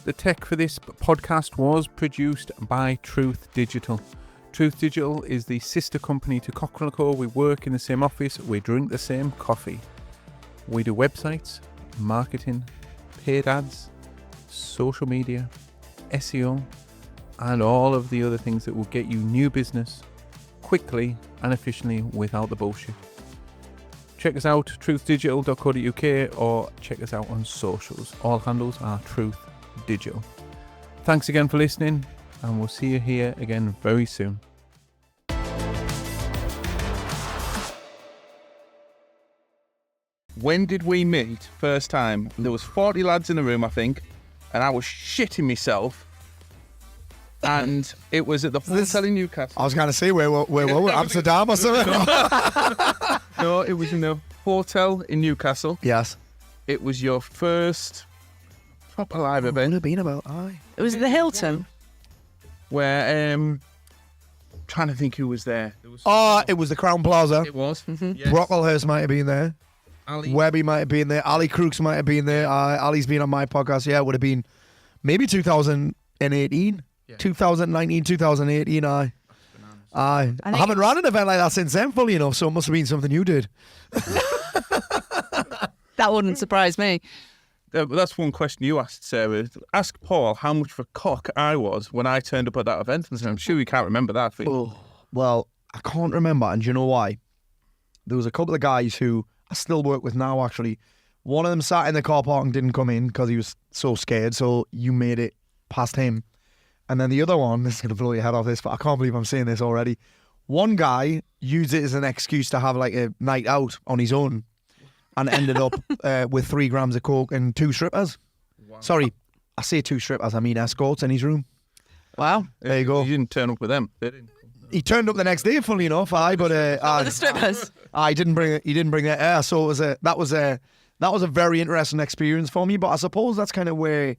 The tech for this podcast was produced by Truth Digital. Truth Digital is the sister company to Cochrane & Co. We work in the same office, we drink the same coffee. We do websites, marketing, paid ads, social media, SEO, and all of the other things that will get you new business quickly and efficiently without the bullshit. Check us out, truthdigital.co.uk, or check us out on socials. All handles are Truth Digital. Thanks again for listening, and we'll see you here again very soon. When did we meet first time? There was 40 lads in the room, I think, and I was shitting myself. And it was at the hotel in Newcastle. I was going to say, where were we? Amsterdam or something? No, it was in the hotel in Newcastle. Yes. It was your first proper live event. Would have been about, aye. It was the Hilton. Where, trying to think who was there. It was the Crown Plaza. It was. Mm-hmm. Yes. Brocklehurst might have been there. Ali. Webby might have been there. Ali Crooks might have been there. Ali's been on my podcast. Yeah, it would have been maybe 2018. Yeah. 2019, 2018, aye. I haven't run an event like that since then, fully enough, so it must have been something you did. That wouldn't surprise me. That's one question you asked, Sarah. Ask Paul how much of a cock I was when I turned up at that event. And I'm sure you can't remember that. Well, I can't remember, and do you know why? There was a couple of guys who I still work with now, actually. One of them sat in the car park and didn't come in because he was so scared, so you made it past him. And then the other one, this is going to blow your head off this, but I can't believe I'm saying this already. One guy used it as an excuse to have like a night out on his own and ended up with 3 grams of coke and 2 strippers. Wow. Sorry, I say 2 strippers, I mean escorts in his room. Wow. There you go. You didn't turn up with them, did he? He turned up the next day, funnily enough, but the strippers. He didn't bring it. So it was that was a very interesting experience for me. But I suppose that's kind of where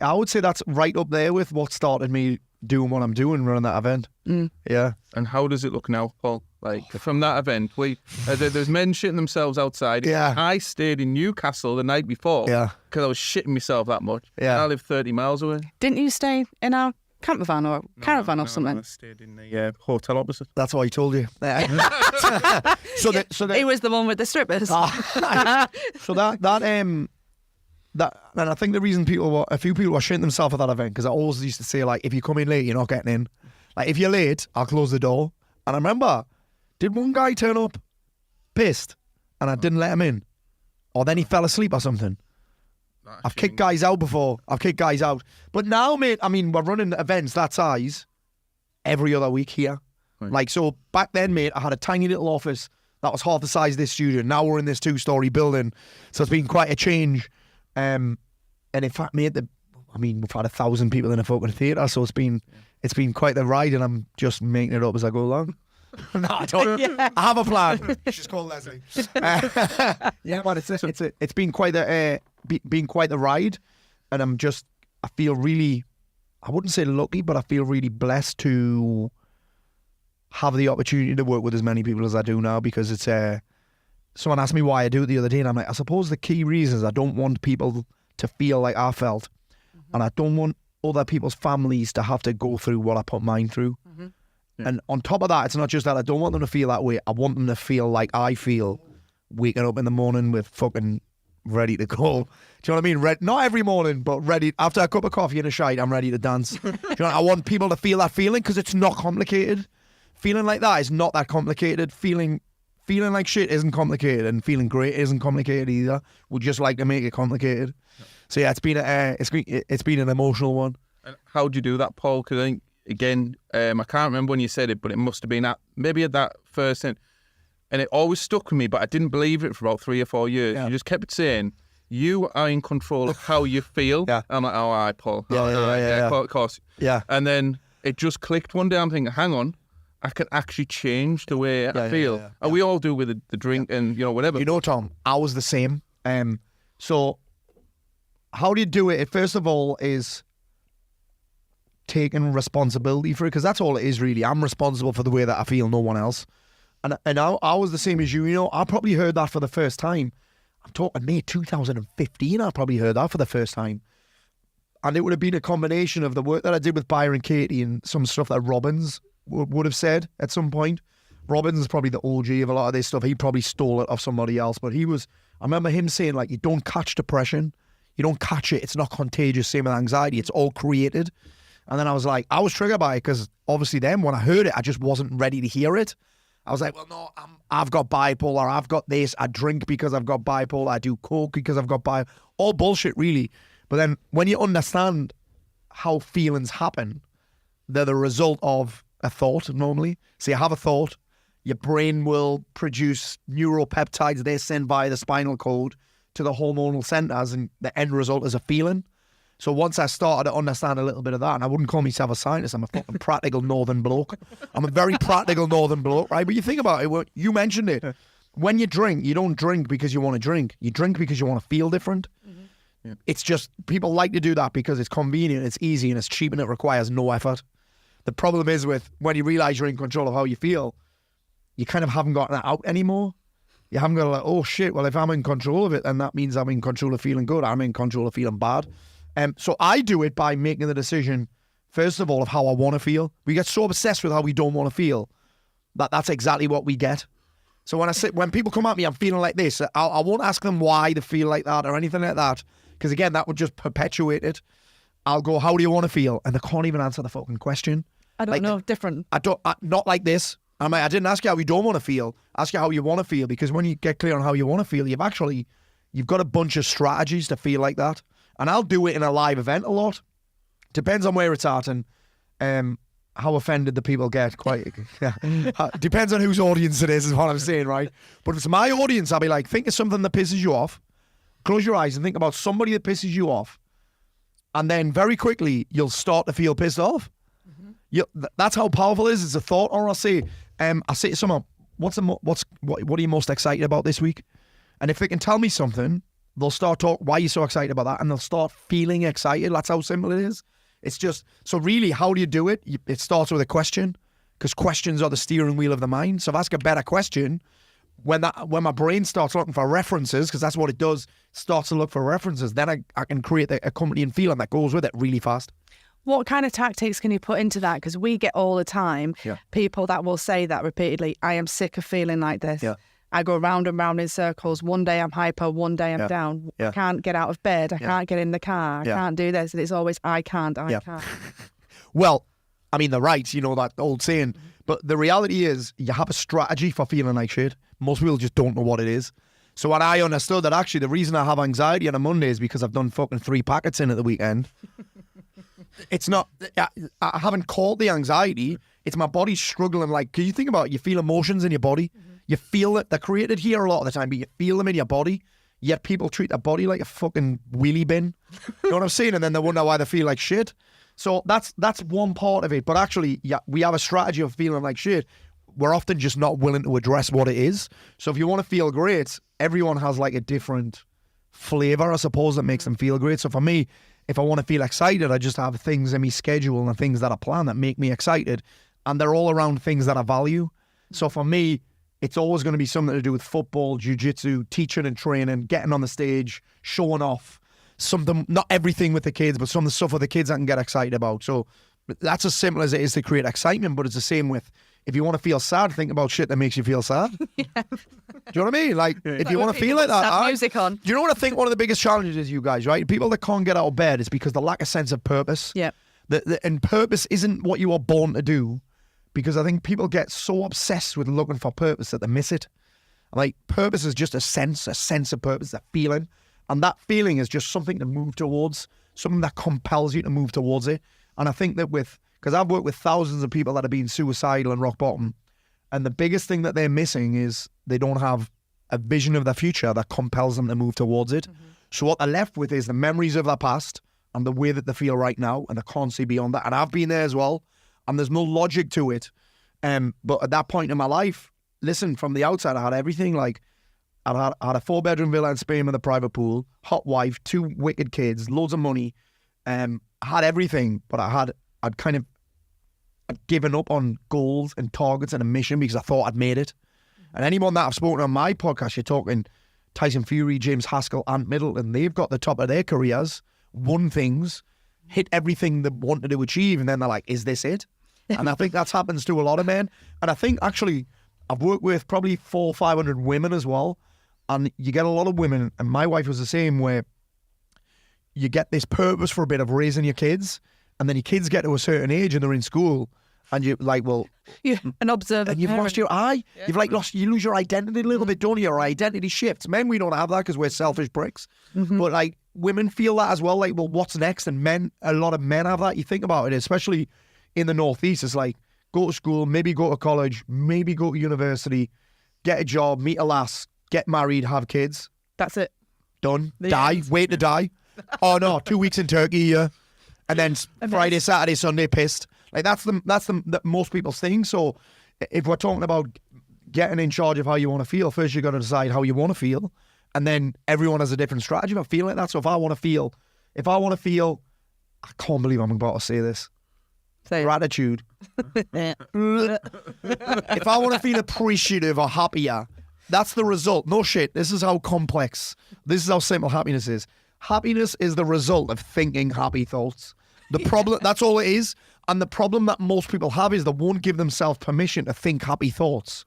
I would say that's right up there with what started me doing what I'm doing, running that event. Mm. Yeah. And how does it look now, Paul? Like from that event, there's men shitting themselves outside. Yeah. I stayed in Newcastle the night before. Yeah. Because I was shitting myself that much. Yeah. I live 30 miles away. Didn't you stay in our camper van or caravan or something? I stayed in the hotel opposite. That's why he told you. So he was the one with the strippers. And I think the reason a few people were shitting themselves at that event, because I always used to say, like, if you come in late, you're not getting in. Like, if you're late, I'll close the door. And I remember, did one guy turn up pissed and I didn't let him in? Or then he fell asleep or something? I've kicked guys out before. But now, mate, I mean, we're running events that size every other week here. Right. Like, so back then, mate, I had a tiny little office that was half the size of this studio. Now we're in this 2-story building. So it's been quite a change. And in fact, mate, we've had 1,000 people in a fucking theatre, so it's been quite the ride, and I'm just making it up as I go along. No, I don't. Yeah. I have a plan. She's called Leslie. Yeah, but it's been quite the ride, and I feel really, I wouldn't say lucky, but I feel really blessed to have the opportunity to work with as many people as I do now, because it's someone asked me why I do it the other day, and I'm like, I suppose the key reason is I don't want people to feel like I felt, and I don't want other people's families to have to go through what I put mine through. Mm-hmm. Yeah. And on top of that, it's not just that I don't want them to feel that way. I want them to feel like I feel, waking up in the morning with fucking ready to go. Do you know what I mean? Not every morning, but ready. After a cup of coffee and a shite, I'm ready to dance. Do you know, I want people to feel that feeling, because it's not complicated. Feeling like that is not that complicated. Feeling like shit isn't complicated, and feeling great isn't complicated either. We'd just like to make it complicated. Yeah. So yeah, it's been an emotional one. And how'd you do that, Paul? Because I think, again, I can't remember when you said it, but it must have been at that first thing, and it always stuck with me. But I didn't believe it for about 3 or 4 years. Yeah. You just kept saying, "You are in control of how you feel." Yeah. I'm like, "Oh, all right, Paul." Yeah. Of course. Yeah. And then it just clicked one day. I'm thinking, "Hang on, I can actually change the way I feel." And we all do with the drink and, whatever. You know, Tom, I was the same. So how do you do it? First of all is taking responsibility for it, because that's all it is, really. I'm responsible for the way that I feel, no one else. And I was the same as you. I probably heard that for the first time. I'm talking May 2015, I probably heard that for the first time. And it would have been a combination of the work that I did with Byron Katie and some stuff that Robbins would have said at some point. Robbins is probably the OG of a lot of this stuff. He probably stole it off somebody else. But I remember him saying, like, you don't catch depression. You don't catch it. It's not contagious. Same with anxiety. It's all created. And then I was like, I was triggered by it because obviously then when I heard it, I just wasn't ready to hear it. I was like, well, no, I've got bipolar. I've got this. I drink because I've got bipolar. I do coke because I've got bipolar. All bullshit, really. But then when you understand how feelings happen, they're the result of a thought normally. So you have a thought, your brain will produce neuropeptides. They send via the spinal cord to the hormonal centers, and the end result is a feeling. So once I started to understand a little bit of that, and I wouldn't call myself a scientist, I'm a fucking practical northern bloke. I'm a very practical northern bloke, right? But you think about it, you mentioned it. When you drink, you don't drink because you want to drink. You drink because you want to feel different. Yeah. It's just, people like to do that because it's convenient, it's easy, and it's cheap, and it requires no effort. The problem is with when you realize you're in control of how you feel, you kind of haven't got that out anymore. You haven't got to like, oh shit, well, if I'm in control of it, then that means I'm in control of feeling good. I'm in control of feeling bad. So I do it by making the decision, first of all, of how I want to feel. We get so obsessed with how we don't want to feel that's exactly what we get. So when people come at me, I'm feeling like this, I won't ask them why they feel like that or anything like that. Because again, that would just perpetuate it. I'll go, how do you want to feel? And they can't even answer the fucking question. I don't know, different. Not like this. I didn't ask you how you don't want to feel. Ask you how you want to feel. Because when you get clear on how you want to feel, you've got a bunch of strategies to feel like that. And I'll do it in a live event a lot. Depends on where it's at and how offended the people get. Quite, yeah. Depends on whose audience it is what I'm saying, right? But if it's my audience, I'll be like, think of something that pisses you off. Close your eyes and think about somebody that pisses you off. And then very quickly, you'll start to feel pissed off. Mm-hmm. That's how powerful it is. It's a thought. Or I say to someone, what are you most excited about this week? And if they can tell me something, they'll start talking, why are you so excited about that? And they'll start feeling excited. That's how simple it is. It's just, so really, how do you do it? It starts with a question, because questions are the steering wheel of the mind. So if I ask a better question, when my brain starts looking for references, because that's what it does, starts to look for references, then I can create a accompanying feeling that goes with it really fast. What kind of tactics can you put into that? Because we get all the time people that will say that repeatedly, I am sick of feeling like this. Yeah. I go round and round in circles. One day I'm hyper, one day I'm down. Yeah. I can't get out of bed. I can't get in the car. I can't do this. And it's always, I can't. Well, I mean, they're right, you know, that old saying. But the reality is, you have a strategy for feeling like shit. Most people just don't know what it is. So when I understood that actually the reason I have anxiety on a Monday is because I've done fucking 3 packets in at the weekend. It's not, I haven't caught the anxiety. It's my body struggling. Like, can you think about it? You feel emotions in your body. Mm-hmm. You feel it. They're created here a lot of the time, but you feel them in your body. Yet people treat their body like a fucking wheelie bin. You know what I'm saying? And then they wonder why they feel like shit. So that's one part of it. But actually, we have a strategy of feeling like shit. We're often just not willing to address what it is. So if you want to feel great, everyone has like a different flavor, I suppose, that makes them feel great. So for me, if I want to feel excited, I just have things in my schedule and things that I plan that make me excited. And they're all around things that I value. So for me, it's always going to be something to do with football, jiu-jitsu, teaching and training, getting on the stage, showing off. Something, not everything with the kids, but some of the stuff with the kids I can get excited about. So that's as simple as it is to create excitement, but it's the same with, if you want to feel sad, think about shit that makes you feel sad. Yeah. Do you know what I mean? Like, if you want to feel like that, have music on. Do you know what I think one of the biggest challenges is, you guys, right? People that can't get out of bed is because they lack a sense of purpose. Yeah. And purpose isn't what you are born to do, because I think people get so obsessed with looking for purpose that they miss it. Like, purpose is just a sense of purpose, that feeling. And that feeling is just something to move towards, something that compels you to move towards it. And I think that because I've worked with thousands of people that have been suicidal and rock bottom, and the biggest thing that they're missing is they don't have a vision of their future that compels them to move towards it. Mm-hmm. So what they're left with is the memories of their past and the way that they feel right now, and they can't see beyond that. And I've been there as well, and there's no logic to it. But at that point in my life, listen, from the outside, I had everything. Like, I had a 4-bedroom villa in Spain with a private pool, hot wife, 2 wicked kids, loads of money. I had everything, but I'd given up on goals and targets and a mission because I thought I'd made it. And anyone that I've spoken on my podcast, you're talking Tyson Fury, James Haskell, Ant Middleton, they've got the top of their careers, won things, hit everything they wanted to achieve, and then they're like, is this it? And I think that happens to a lot of men. And I think actually, I've worked with probably 400 or 500 women as well, and you get a lot of women, and my wife was the same, where you get this purpose for a bit of raising your kids, and then your kids get to a certain age and they're in school, and you're like, well, you're an observer, and you've lost your eye. Yeah. You've like you lose your identity a little bit, don't you? Your identity shifts. Men, we don't have that because we're selfish bricks. But like women feel that as well. Like, well, what's next? And men, a lot of men have that. You think about it, especially in the Northeast. It's like go to school, maybe go to college, maybe go to university, get a job, meet a lass, get married, have kids. That's it. Done. Die. Wait to die. Oh no, 2 weeks in Turkey, yeah. And then Friday, Saturday, Sunday, pissed. Like that's the most people's thing. So if we're talking about getting in charge of how you want to feel, first you got to decide how you want to feel, and then everyone has a different strategy for feeling like that. So if I want to feel, I can't believe I'm about to say this. Gratitude. If I want to feel appreciative or happier, that's the result. No shit. This is how complex. This is how simple happiness is. Happiness is the result of thinking happy thoughts. The problem, that's all it is. And the problem that most people have is they won't give themselves permission to think happy thoughts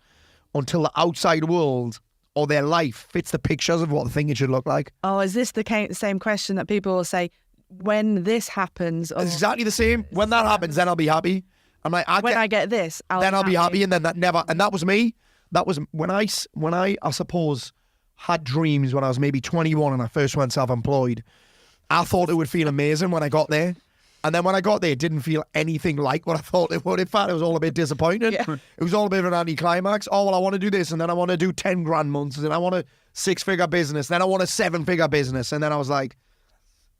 until the outside world or their life fits the pictures of what they think it should look like. Oh, is this the same question that people will say, when this happens? It's exactly the same. When that happens, then I'll be happy. I'm like, I get this, I'll be happy. And then that never, and that was me. That was when I suppose, had dreams when I was maybe 21 and I first went self-employed. I thought it would feel amazing when I got there. And then when I got there, it didn't feel anything like what I thought it would. In fact, it was all a bit disappointing. Yeah. It was all a bit of an anticlimax. Oh, well, I want to do this, and then I want to do 10 grand months, and then I want a 6-figure business, then I want a 7-figure business. And then I was like,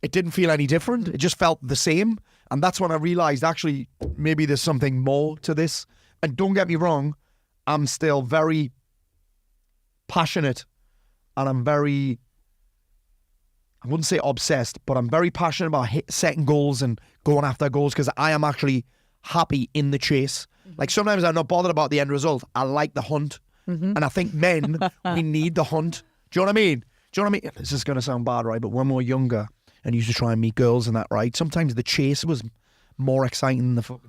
it didn't feel any different. It just felt the same. And that's when I realized, actually, maybe there's something more to this. And don't get me wrong, I'm still very passionate, and I'm very, I wouldn't say obsessed, but I'm very passionate about setting goals and going after goals, because I am actually happy in the chase. Like sometimes I'm not bothered about the end result. I like the hunt. And I think men, we need the hunt. Do you know what I mean? Do you know what I mean? This is going to sound bad, right? But when we were younger and used to try and meet girls and that, right? Sometimes the chase was more exciting than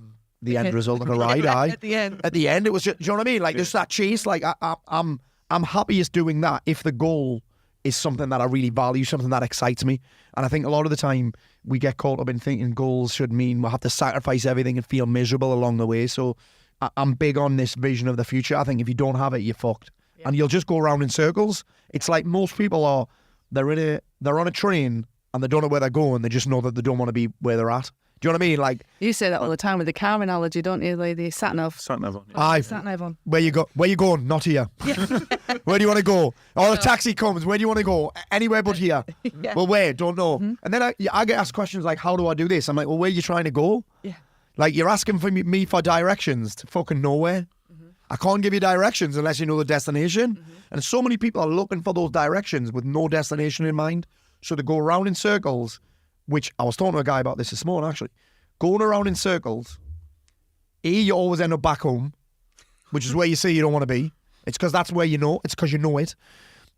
the end result of the ride. At the end, it was just, do you know what I mean? Like just that chase. Like I'm happiest doing that if the goal is something that I really value, something that excites me. And I think a lot of the time we get caught up in thinking goals should mean we'll have to sacrifice everything and feel miserable along the way. So I'm big on this vision of the future. I think if you don't have it, you're fucked. Yeah. And you'll just go around in circles. It's like most people are, they're on a train and they don't know where they're going. They just know that they don't want to be where they're at. Do you know what I mean? Like you say that all the time with the car analogy, don't you? Like the sat nav. Sat nav on. Aye. Sat nav on. Where you going? Not here. Yeah. Where do you want to go? Oh, the taxi comes. Where do you want to go? Anywhere but here. Yeah. Well, where? Don't know. And then I get asked questions like, how do I do this? I'm like, well, where are you trying to go? Yeah. Like you're asking for me for directions to fucking nowhere. I can't give you directions unless you know the destination. And so many people are looking for those directions with no destination in mind. So they go around in circles, which I was talking to a guy about this morning, actually. Going around in circles, A, you always end up back home, which is where you say you don't want to be. It's because that's where you know. It's because you know it.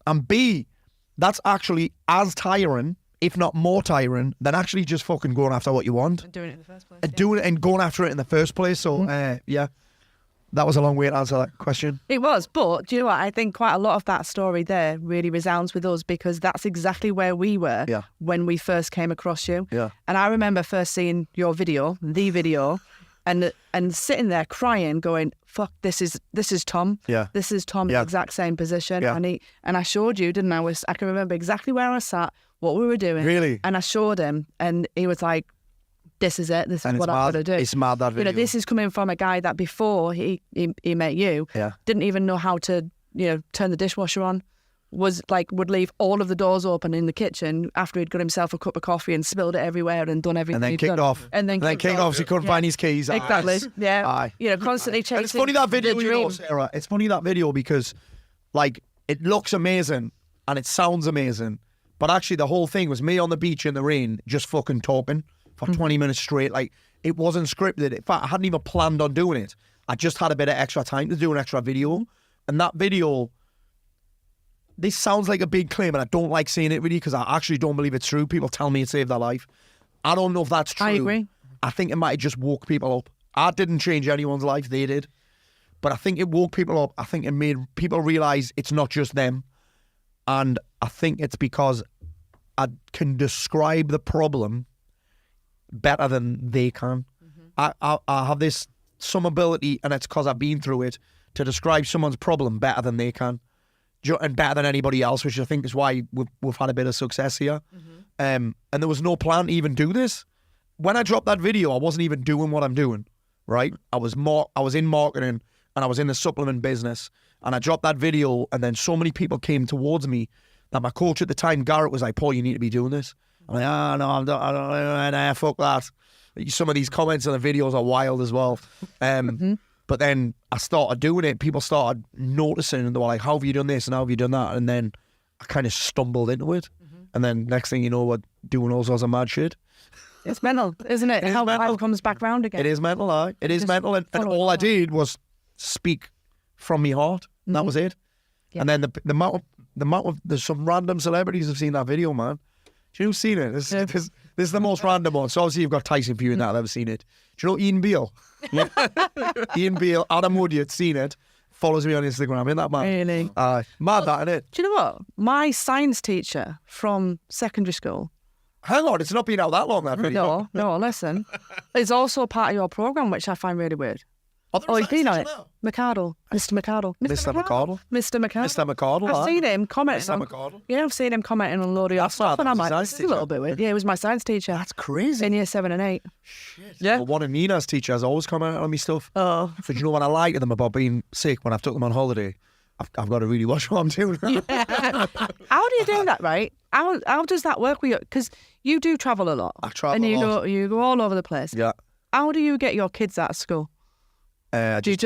And B, that's actually as tiring, if not more tiring, than actually just fucking going after what you want. And doing it in the first place. And doing it and going after it in the first place. So, yeah. That was a long way to answer that question. It was, but do you know what? I think quite a lot of that story there really resounds with us because that's exactly where we were when we first came across you. Yeah. And I remember first seeing your video, the video, and sitting there crying, going, "Fuck, this is Tom. Yeah. This is Tom, exact same position." Yeah. And I showed you, didn't I? I can remember exactly where I sat, what we were doing. Really? And I showed him, and he was like, this is it. This is what I'm going to do. It's mad, that video. You know, this is coming from a guy that before he met you, didn't even know how to, turn the dishwasher on. Would leave all of the doors open in the kitchen after he'd got himself a cup of coffee and spilled it everywhere and done everything. And then kicked off. And then kicked off. So he couldn't find his keys. Exactly. Yeah. Aye. Constantly chasing. And it's funny that video, Sarah. It's funny that video because, it looks amazing and it sounds amazing, but actually the whole thing was me on the beach in the rain, just fucking talking for 20 minutes straight. Like, it wasn't scripted. In fact, I hadn't even planned on doing it. I just had a bit of extra time to do an extra video. And that video, this sounds like a big claim, and I don't like saying it really because I actually don't believe it's true. People tell me it saved their life. I don't know if that's true. I agree. I think it might have just woke people up. I didn't change anyone's life, they did. But I think it woke people up. I think it made people realise it's not just them. And I think it's because I can describe the problem better than they can. I have some ability, and it's because I've been through it, to describe someone's problem better than they can. And better than anybody else, which I think is why we've had a bit of success here. And there was no plan to even do this. When I dropped that video, I wasn't even doing what I'm doing, right? I was in marketing, and I was in the supplement business, and I dropped that video, and then so many people came towards me that my coach at the time, Garrett, was like, "Paul, you need to be doing this." I'm like, no, I don't, fuck that. Some of these comments on the videos are wild as well. But then I started doing it. People started noticing, and they were like, "How have you done this? And how have you done that?" And then I kind of stumbled into it. And then next thing you know, we're doing all sorts of mad shit. It's mental, isn't it? How life comes back round again. It is mental, aye. It is mental. And all I did was speak from my heart. That was it. Yeah. And then the amount of there's some random celebrities have seen that video, man. Do you know who's seen it? This is the most random one. So obviously you've got Tyson Fury and that. I've never seen it. Do you know Ian Beale? Yeah. Ian Beale, Adam Woodyard's seen it. Follows me on Instagram. Isn't that mad? Really? Mad that, isn't it? Do you know what? My science teacher from secondary school. Hang on, it's not been out that long, that video. No, listen. It's also part of your programme, which I find really weird. Oh, he's been on it. McArdle. Mr. McArdle. Mr. McArdle. Mr. McArdle. Mr. McArdle. I've seen him commenting. Mr. McArdle. Yeah, I've seen him commenting on a load of your stuff, and I'm like, this is a little bit weird. Yeah, he was my science teacher. That's crazy. In year 7 and 8. Shit. Yeah. Well, one of Nina's teachers always commented on me stuff. Oh. So do you know when I lie to them about being sick when I've took them on holiday? I've got to really watch what I'm doing. Yeah. How do you do that, right? How does that work with you? Because you do travel a lot. I travel a lot. And you go all over the place. Yeah. How do you get your kids out of school? I just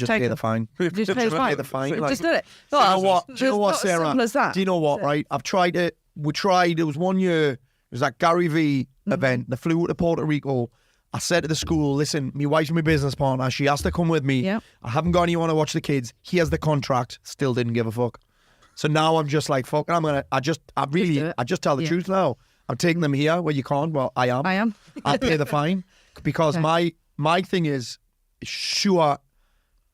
pay the fine. Just pay the fine. Just do it. Do you know what, Sarah? Simple as that. Do you know what, right? I've tried it. There was one year, it was that Gary V event. They flew to Puerto Rico. I said to the school, listen, my wife's my business partner. She has to come with me. Yep. I haven't got anyone to watch the kids. Here's the contract. Still didn't give a fuck. So now I'm just like, fuck, I just tell the truth now. I'm taking them here where you can't. Well, I am. I'll pay the fine because my thing is, sure,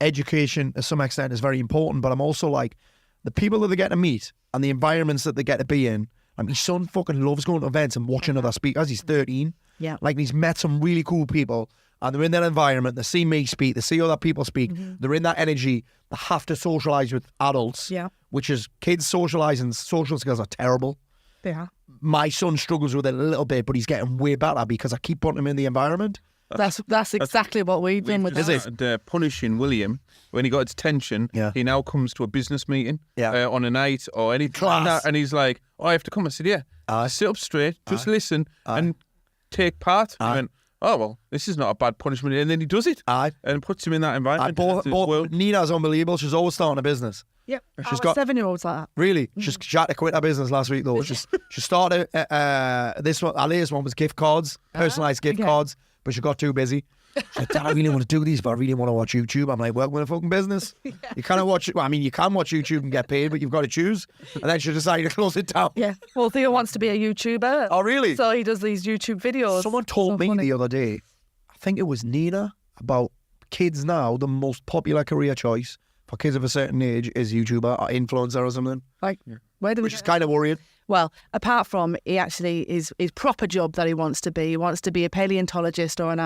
education to some extent is very important, but I'm also like, the people that they get to meet and the environments that they get to be in. I mean, my son fucking loves going to events and watching other speakers. He's 13. Yeah. Like, he's met some really cool people and they're in that environment. They see me speak. They see other people speak. They're in that energy. They have to socialise with adults. Yeah. Which is, kids socialising, social skills are terrible. They are. My son struggles with it a little bit, but he's getting way better because I keep putting him in the environment. That's exactly what we've done with that. Punishing William when he got detention. Yeah. He now comes to a business meeting on a night or anything like that, and he's like, "Oh, I have to come." I said, "Yeah, sit up straight, just listen and take part." He went, "Oh well, this is not a bad punishment," and then he does it and puts him in that environment. Both Nina's unbelievable. She's always starting a business. Yep. She's got 7-year-olds like that. Really? She had to quit her business last week though. She started this one. Our latest one was gift cards, personalised gift cards, but she got too busy. She said, Dad, I really want to do these, but I really want to watch YouTube. I'm like, welcome to a fucking business. You kind of watch it. Well, I mean, you can watch YouTube and get paid, but you've got to choose. And then she decided to close it down. Yeah. Well, Theo wants to be a YouTuber. Oh, really? So he does these YouTube videos. Someone told me the other day, I think it was Nina, about kids now, the most popular career choice for kids of a certain age is YouTuber or influencer or something. Like, where do we? Which is kind of worrying. Well, apart from he actually his proper job that he wants to be a paleontologist or an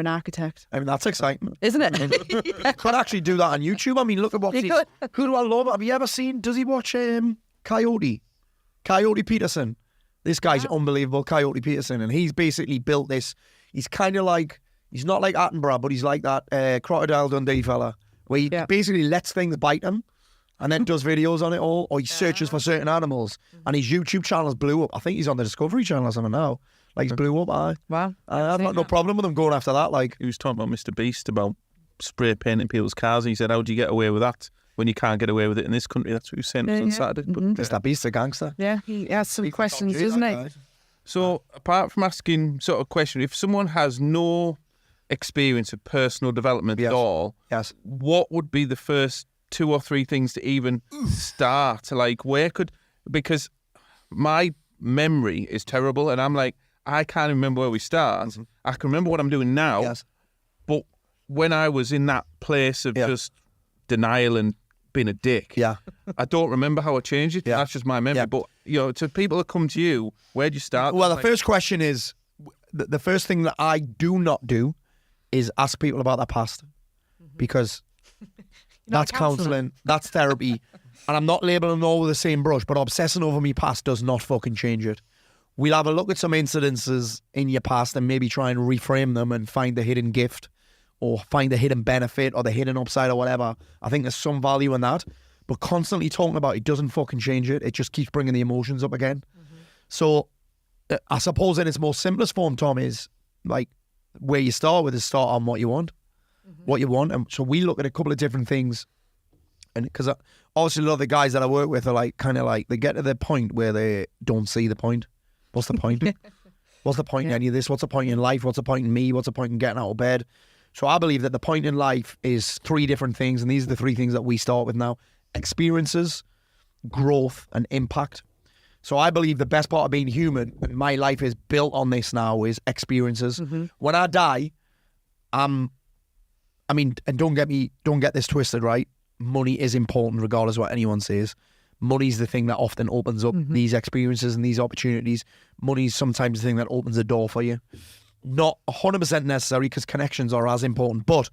architect. I mean, that's exciting, isn't it? Could actually do that on YouTube. I mean, look at what he's... Who do I love? Have you ever seen? Does he watch Coyote Peterson? This guy's unbelievable, Coyote Peterson, and he's basically built this. He's kind of like, he's not like Attenborough, but he's like that Crocodile Dundee fella, where he basically lets things bite him. And then does videos on it all, or he searches for certain animals. And his YouTube channel's blew up. I think he's on the Discovery Channel or something now. Like, he's blew up, Wow. I've got no problem with him going after that. Like, he was talking about Mr. Beast, about spray painting people's cars. And he said, how do you get away with that when you can't get away with it in this country? That's what he was saying on Saturday. But, Mr. Beast's a gangster. Yeah, he has some questions, doesn't he? So, apart from asking sort of question, if someone has no experience of personal development at all, what would be the first 2 or 3 things to even start. Like, because my memory is terrible, and I'm like, I can't remember where we start. I can remember what I'm doing now. Yes. But when I was in that place of just denial and being a dick, I don't remember how I changed it. That's just my memory. But, to people that come to you, where do you start? Well, the first question is, the first thing that I do not do is ask people about their past, because that's counselling, that's therapy, and I'm not labeling them all with the same brush, but obsessing over me past does not fucking change it. We'll have a look at some incidences in your past and maybe try and reframe them and find the hidden gift or find the hidden benefit or the hidden upside or whatever. I think there's some value in that, but constantly talking about it doesn't fucking change it. It just keeps bringing the emotions up again. So I suppose in its most simplest form, Tom, is like where you start with is start on what you want. And so we look at a couple of different things, and because obviously a lot of the guys that I work with are like kind of like they get to the point where they don't see the point. What's the point? What's the point in any of this? What's the point in life? What's the point in me? What's the point in getting out of bed? So I believe that the point in life is 3 different things, and these are the 3 things that we start with now: experiences, growth, and impact. So I believe the best part of being human, and my life is built on this now, is experiences. When I die, and don't get this twisted, right? Money is important regardless of what anyone says. Money's the thing that often opens up these experiences and these opportunities. Money's sometimes the thing that opens the door for you. Not 100% necessary, because connections are as important, but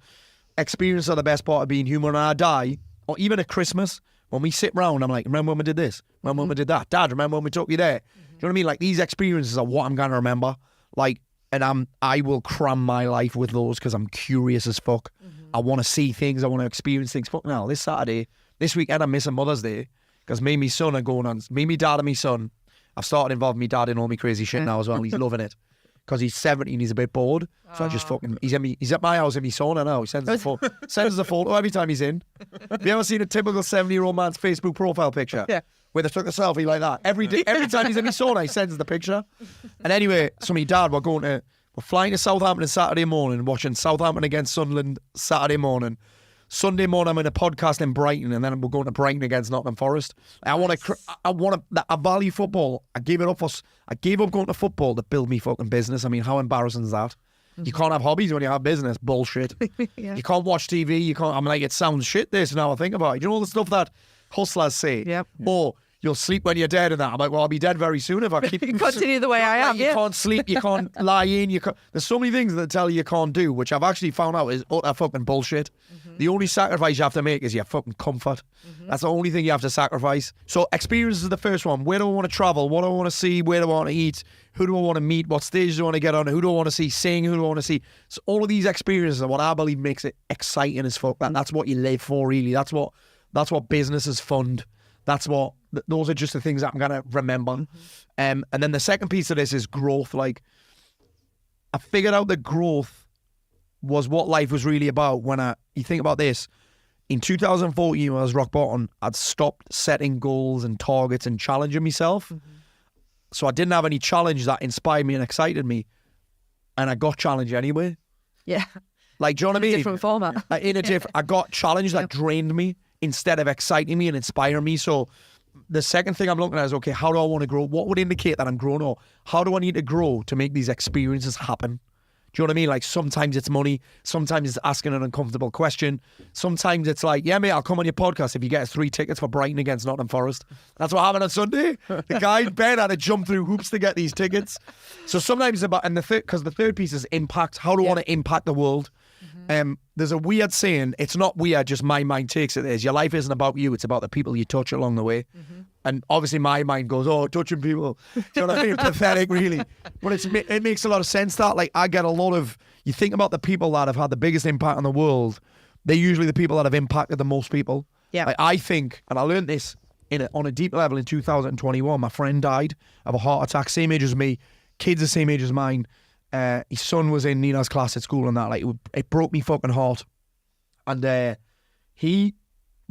experiences are the best part of being human. When I die, or even at Christmas, when we sit round, I'm like, remember when we did this? Remember when we did that? Dad, remember when we took you there? Do you know what I mean? Like, these experiences are what I'm going to remember. Like, and I will cram my life with those because I'm curious as fuck. I want to see things. I want to experience things. Fuck now, this weekend, I'm missing Mother's Day because me and my son are going on. Me, my dad, and my son. I've started involving my dad in all my crazy shit now as well. He's loving it because he's 70 and he's a bit bored. So I just fucking he's at my house in my sauna now. He sends us a photo every time he's in. Have you ever seen a typical 70-year-old man's Facebook profile picture? Yeah. Where they took a selfie like that. Every time he's in my sauna, he sends the picture. And anyway, so my dad, we're flying to Southampton Saturday morning, watching Southampton against Sunderland Saturday morning. Sunday morning, I'm in a podcast in Brighton, and then we're going to Brighton against Nottingham Forest. I value football. I gave up going to football to build me fucking business. I mean, how embarrassing is that? You can't have hobbies when you have business. Bullshit. You can't watch TV. I'm like, it sounds shit this now I think about it. You know all the stuff that hustlers say? Yep. Or you'll sleep when you're dead and that. I'm like, well, I'll be dead very soon if I keep... Continue the way I am, You can't sleep, you can't lie in, there's so many things that tell you can't do, which I've actually found out is utter fucking bullshit. The only sacrifice you have to make is your fucking comfort. That's the only thing you have to sacrifice. So experience is the first one. Where do I want to travel? What do I want to see? Where do I want to eat? Who do I want to meet? What stage do I want to get on? Who do I want to see sing? Who do I want to see? So all of these experiences are what I believe makes it exciting as fuck. That's what you live for, really. That's what businesses fund. Those are just the things that I'm going to remember. And then the second piece of this is growth. Like, I figured out that growth was what life was really about when you think about this. In 2014, when I was rock bottom, I'd stopped setting goals and targets and challenging myself. So I didn't have any challenge that inspired me and excited me. And I got challenged anyway. Yeah. Like, do you know what I mean? Different format. I got challenged that drained me instead of exciting me and inspiring me. So the second thing I'm looking at is, okay, how do I want to grow? What would indicate that I'm growing? Or how do I need to grow to make these experiences happen? Do you know what I mean? Like, sometimes it's money. Sometimes it's asking an uncomfortable question. Sometimes it's like, yeah, mate, I'll come on your podcast if you get us 3 tickets for Brighton against Nottingham Forest. That's what happened on Sunday. The guy, Ben, had to jump through hoops to get these tickets. So sometimes it's about, and because the third piece is impact. How do I want to impact the world? There's a weird saying, it's not weird, just my mind takes it as, your life isn't about you, it's about the people you touch along the way. And obviously my mind goes, oh, touching people. Do you know what I mean? Pathetic, really. But it makes a lot of sense that, like, I get a lot of, you think about the people that have had the biggest impact on the world, they're usually the people that have impacted the most people. Yeah. Like, I think, and I learned this on a deep level in 2021, my friend died of a heart attack, same age as me, kids the same age as mine. His son was in Nina's class at school and that, like, it broke me fucking heart. And he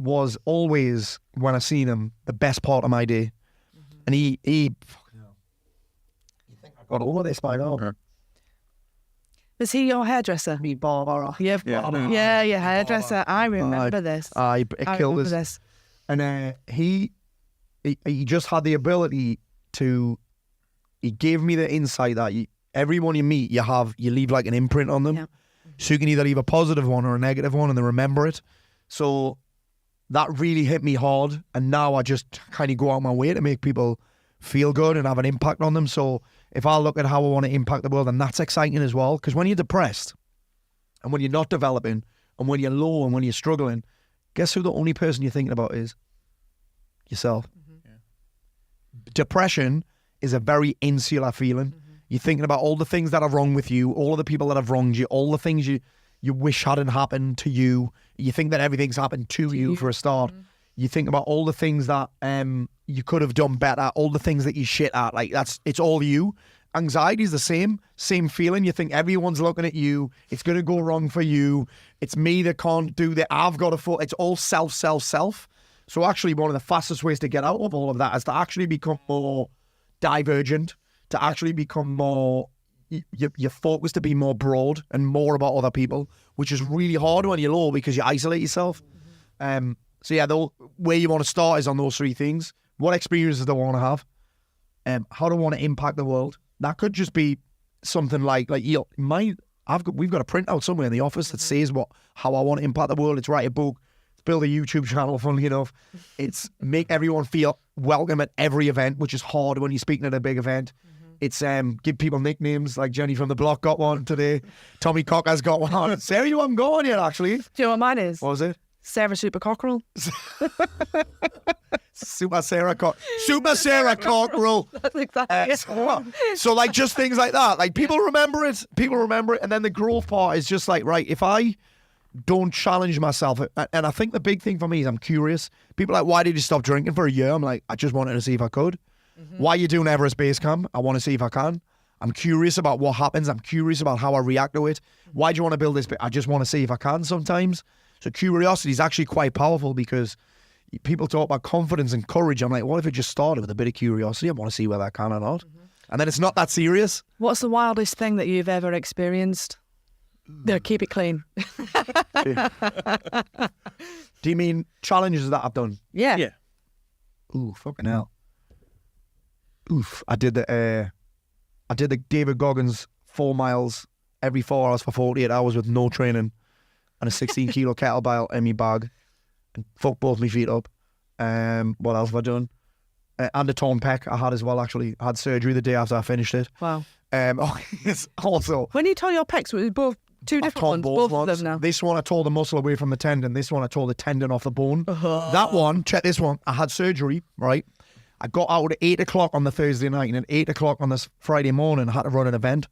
was always, when I seen him, the best part of my day. And he fucking hell, you think I got over this by now? Was he your hairdresser? Me barber. Yeah, your hairdresser. I remember this. It killed us. This. And he just had the ability to. He gave me the insight that everyone you meet, you leave like an imprint on them. Yeah. So you can either leave a positive one or a negative one, and they remember it. So that really hit me hard, and now I just kind of go out my way to make people feel good and have an impact on them. So if I look at how I want to impact the world, and that's exciting as well, because when you're depressed and when you're not developing and when you're low and when you're struggling, guess who the only person you're thinking about is? Yourself. Mm-hmm. Yeah. Depression is a very insular feeling. Mm-hmm. You're thinking about all the things that are wrong with you, all of the people that have wronged you, all the things you wish hadn't happened to you. You think that everything's happened to you for a start. Mm-hmm. You think about all the things that you could have done better, all the things that you shit at. Like it's all you. Anxiety is the same feeling. You think everyone's looking at you. It's going to go wrong for you. It's me that can't do that. I've got to fall. It's all self. So actually one of the fastest ways to get out of all of that is to actually become more divergent, to actually become more, your focus to be more broad and more about other people, which is really hard when you're low because you isolate yourself. Mm-hmm. So yeah, the way you want to start is on those three things. What experiences do I want to have? How do I want to impact the world? That could just be something like we've got a printout somewhere in the office that says how I want to impact the world. It's write a book, it's build a YouTube channel, funnily enough. It's make everyone feel welcome at every event, which is hard when you're speaking at a big event. Mm-hmm. It's give people nicknames, like Jenny from the Block got one today. Tommy Cocker's got one. Sarah, you haven't got one yet, actually. Do you know what mine is? What was it? Sarah Super Cockerel. Super Sarah Cockerel. That's exactly it. So like just things like that. Like people remember it. And then the growth part is just like, right, if I don't challenge myself, and I think the big thing for me is I'm curious. People are like, why did you stop drinking for a year? I'm like, I just wanted to see if I could. Mm-hmm. Why are you doing Everest Base Camp? I want to see if I can. I'm curious about what happens. I'm curious about how I react to it. Why do you want to build this? I just want to see if I can sometimes. So curiosity is actually quite powerful because people talk about confidence and courage. I'm like, what if it just started with a bit of curiosity? I want to see whether I can or not. Mm-hmm. And then it's not that serious. What's the wildest thing that you've ever experienced? No, keep it clean. Do you mean challenges that I've done? Yeah. Ooh, fucking hell. Oof. I did the David Goggins 4 miles every 4 hours for 48 hours with no training. And a 16 kilo kettlebell in my bag, and fucked both my feet up. What else have I done? And a torn pec I had as well. Actually, I had surgery the day after I finished it. Wow. Also, when you tore your pecs, were both two different ones? Both of them now. This one I tore the muscle away from the tendon. This one I tore the tendon off the bone. That one, check this one. I had surgery. Right. I got out at 8 o'clock on the Thursday night, and at 8 o'clock on this Friday morning, I had to run an event.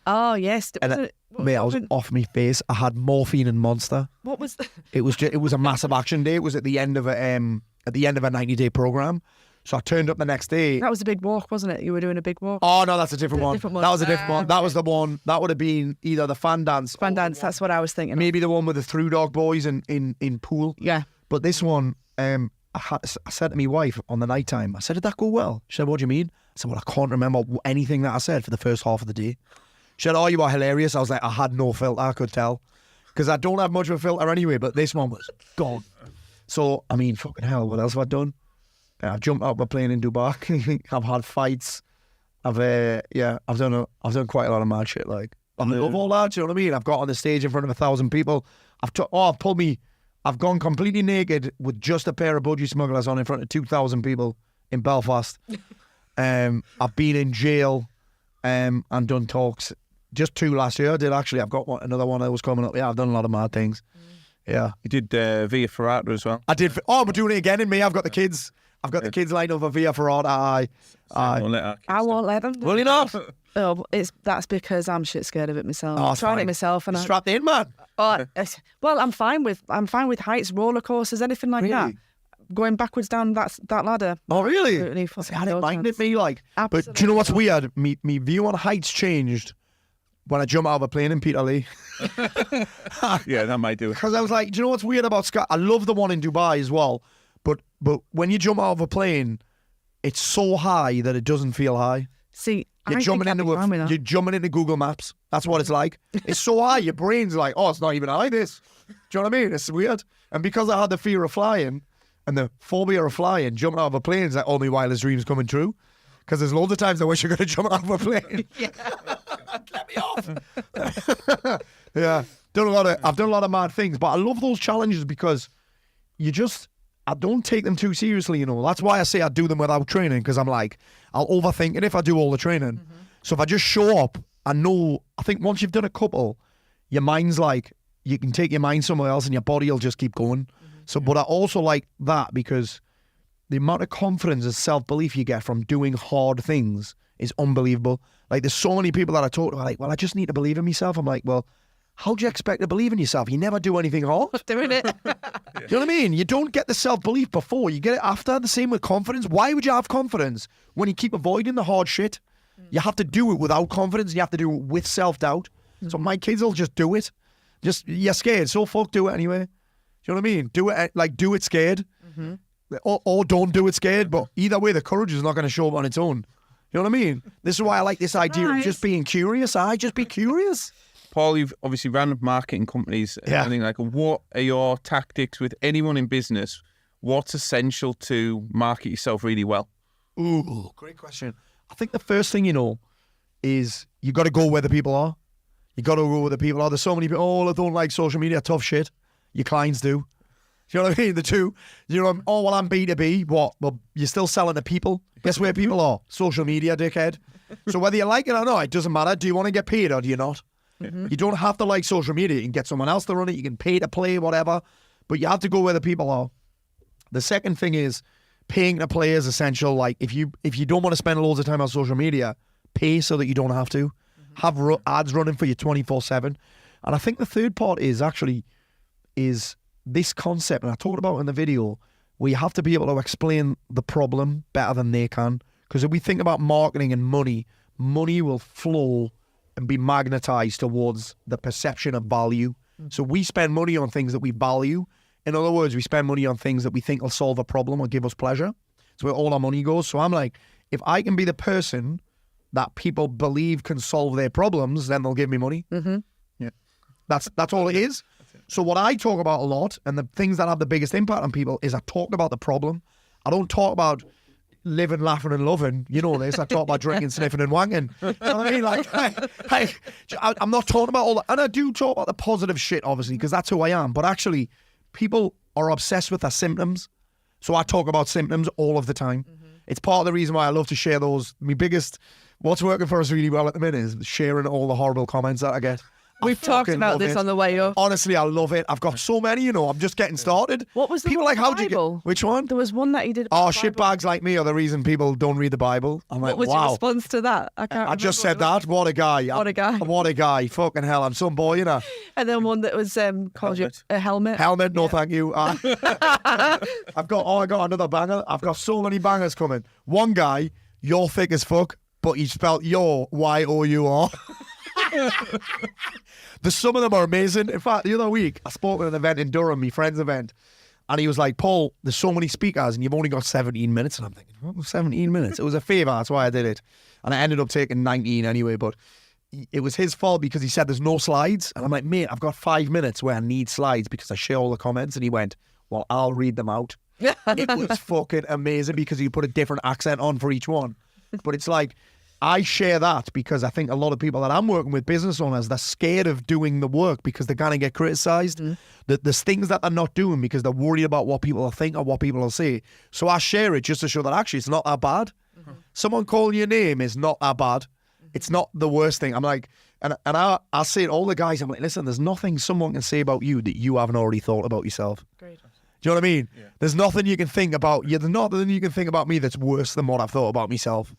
Oh yes, I was off my face. I had morphine and Monster. What was? It was a massive action day. It was at the end of a 90-day program. So I turned up the next day. That was a big walk, wasn't it? You were doing a big walk. Oh no, that's a different one. That was a different one. That was the one. That would have been either the fan dance. Fan dance. That's what I was thinking. Maybe the one with the Through Dog boys in Pool. Yeah. But this one, I said to my wife on the night time. I said, "Did that go well?" She said, "What do you mean?" I said, "Well, I can't remember anything that I said for the first half of the day." She said, "Oh, you are hilarious." I was like, I had no filter, I could tell. Because I don't have much of a filter anyway, but this one was gone. So, I mean, fucking hell, what else have I done? I've jumped out of a plane in Dubai. I've had fights. I've done quite a lot of mad shit, like. I love all that, do you know what I mean? I've got on the stage in front of 1,000 people. I've gone completely naked with just a pair of budgie smugglers on in front of 2,000 people in Belfast. I've been in jail and done talks. Just 2 last year I did, actually. I've got another one that was coming up. Yeah, I've done a lot of mad things. Yeah. You did Via Ferrata as well? I did. Oh, we're doing it again in May. I've got the kids. I've got the kids lined up for Via Ferrata. I won't let them. Will you not? Oh, that's because I'm shit scared of it myself. I'm trying it myself, and I'm strapped in, man. Well, I'm fine with heights, roller coasters, anything like that. Going backwards down that ladder. Oh, really? I didn't mind it, me, like. Absolutely. But do you know what's weird? Me view on heights changed when I jump out of a plane in Peterlee. Yeah, that might do it. Because I was like, do you know what's weird about Sky? I love the one in Dubai as well, but when you jump out of a plane, it's so high that it doesn't feel high. See, You're jumping into Google Maps. That's what it's like. It's so high. Your brain's like, oh, it's not even high. This. Do you know what I mean? It's weird. And because I had the fear of flying and the phobia of flying, jumping out of a plane is like all my wildest dreams coming true. Because there's loads of times I wish I could have jumped out of a plane. Let me off. Yeah. I've done a lot of mad things, but I love those challenges because I don't take them too seriously, That's why I say I do them without training, because I'm like, I'll overthink it if I do all the training. So if I just show up, I think once you've done a couple, your mind's like, you can take your mind somewhere else and your body will just keep going. So, but I also like that because the amount of confidence and self-belief you get from doing hard things is unbelievable. Like, there's so many people that I talk to are like, well, I just need to believe in myself. I'm like, well, how do you expect to believe in yourself? You never do anything hard. Doing it. Do you know what I mean? You don't get the self-belief before. You get it after. The same with confidence. Why would you have confidence when you keep avoiding the hard shit? You have to do it without confidence. You have to do it with self-doubt. So my kids will just do it. You're scared, so fuck, do it anyway. Do you know what I mean? Do it scared. Or don't do it scared. But either way, the courage is not going to show up on its own. You know what I mean? This is why I like this idea of just being curious. Just be curious. Paul, you've obviously ran marketing companies. Yeah. I think, like, what are your tactics with anyone in business? What's essential to market yourself really well? Ooh, great question. I think the first thing is you got to go where the people are. You got to go where the people are. There's so many people, oh, I don't like social media, tough shit. Your clients do. You know what I mean? The two, oh, well, I'm B2B. What? Well, you're still selling to people. Guess where people are? Social media, dickhead. So whether you like it or not, it doesn't matter. Do you want to get paid or do you not? You don't have to like social media. You can get someone else to run it. You can pay to play, whatever. But you have to go where the people are. The second thing is paying to play is essential. Like, if you don't want to spend loads of time on social media, pay so that you don't have to. Have ads running for you 24/7. And I think the third part is this concept, and I talked about it in the video, where you have to be able to explain the problem better than they can. Because if we think about marketing and money will flow and be magnetized towards the perception of value. So we spend money on things that we value. In other words, we spend money on things that we think will solve a problem or give us pleasure. It's where all our money goes. So I'm like, if I can be the person that people believe can solve their problems, then they'll give me money. Yeah, that's all it is. So what I talk about a lot, and the things that have the biggest impact on people, is I talk about the problem. I don't talk about living, laughing and loving. You know this. I talk about drinking, sniffing and wanking. You know what I mean? Like, I'm not talking about all that. And I do talk about the positive shit, obviously, because that's who I am. But actually, people are obsessed with their symptoms. So I talk about symptoms all of the time. It's part of the reason why I love to share those. What's working for us really well at the minute is sharing all the horrible comments that I get. We've talked about this on the way up. Honestly, I love it. I've got so many, I'm just getting started. What was the people like? How do you get? Which one? There was one that you did. Oh, shitbags like me are the reason people don't read the Bible. I'm like, what was wow. your response to that? I just said that. What a guy. What a guy. What a guy. Fucking hell, I'm some boy, And then one that was called you a helmet. Helmet, no thank you. I got another banger. I've got so many bangers coming. One guy, you're thick as fuck, but he spelled your Y-O-U-R. Some of them are amazing. In fact, the other week, I spoke at an event in Durham, my friend's event, and he was like, Paul, there's so many speakers and you've only got 17 minutes. And I'm thinking, what was 17 minutes? It was a favour, that's why I did it. And I ended up taking 19 anyway, but it was his fault because he said there's no slides. And I'm like, mate, I've got 5 minutes where I need slides because I share all the comments. And he went, well, I'll read them out. It was fucking amazing because he put a different accent on for each one. But it's like, I share that because I think a lot of people that I'm working with, business owners, they're scared of doing the work because they're going to get criticised. There's things that they're not doing because they're worried about what people will think or what people will say. So I share it just to show that actually it's not that bad. Someone calling your name is not that bad. It's not the worst thing. I'm like, and I say to all the guys, I'm like, listen, there's nothing someone can say about you that you haven't already thought about yourself. Great. Do you know what I mean? Yeah. There's nothing you can think about. There's nothing you can think about me that's worse than what I've thought about myself.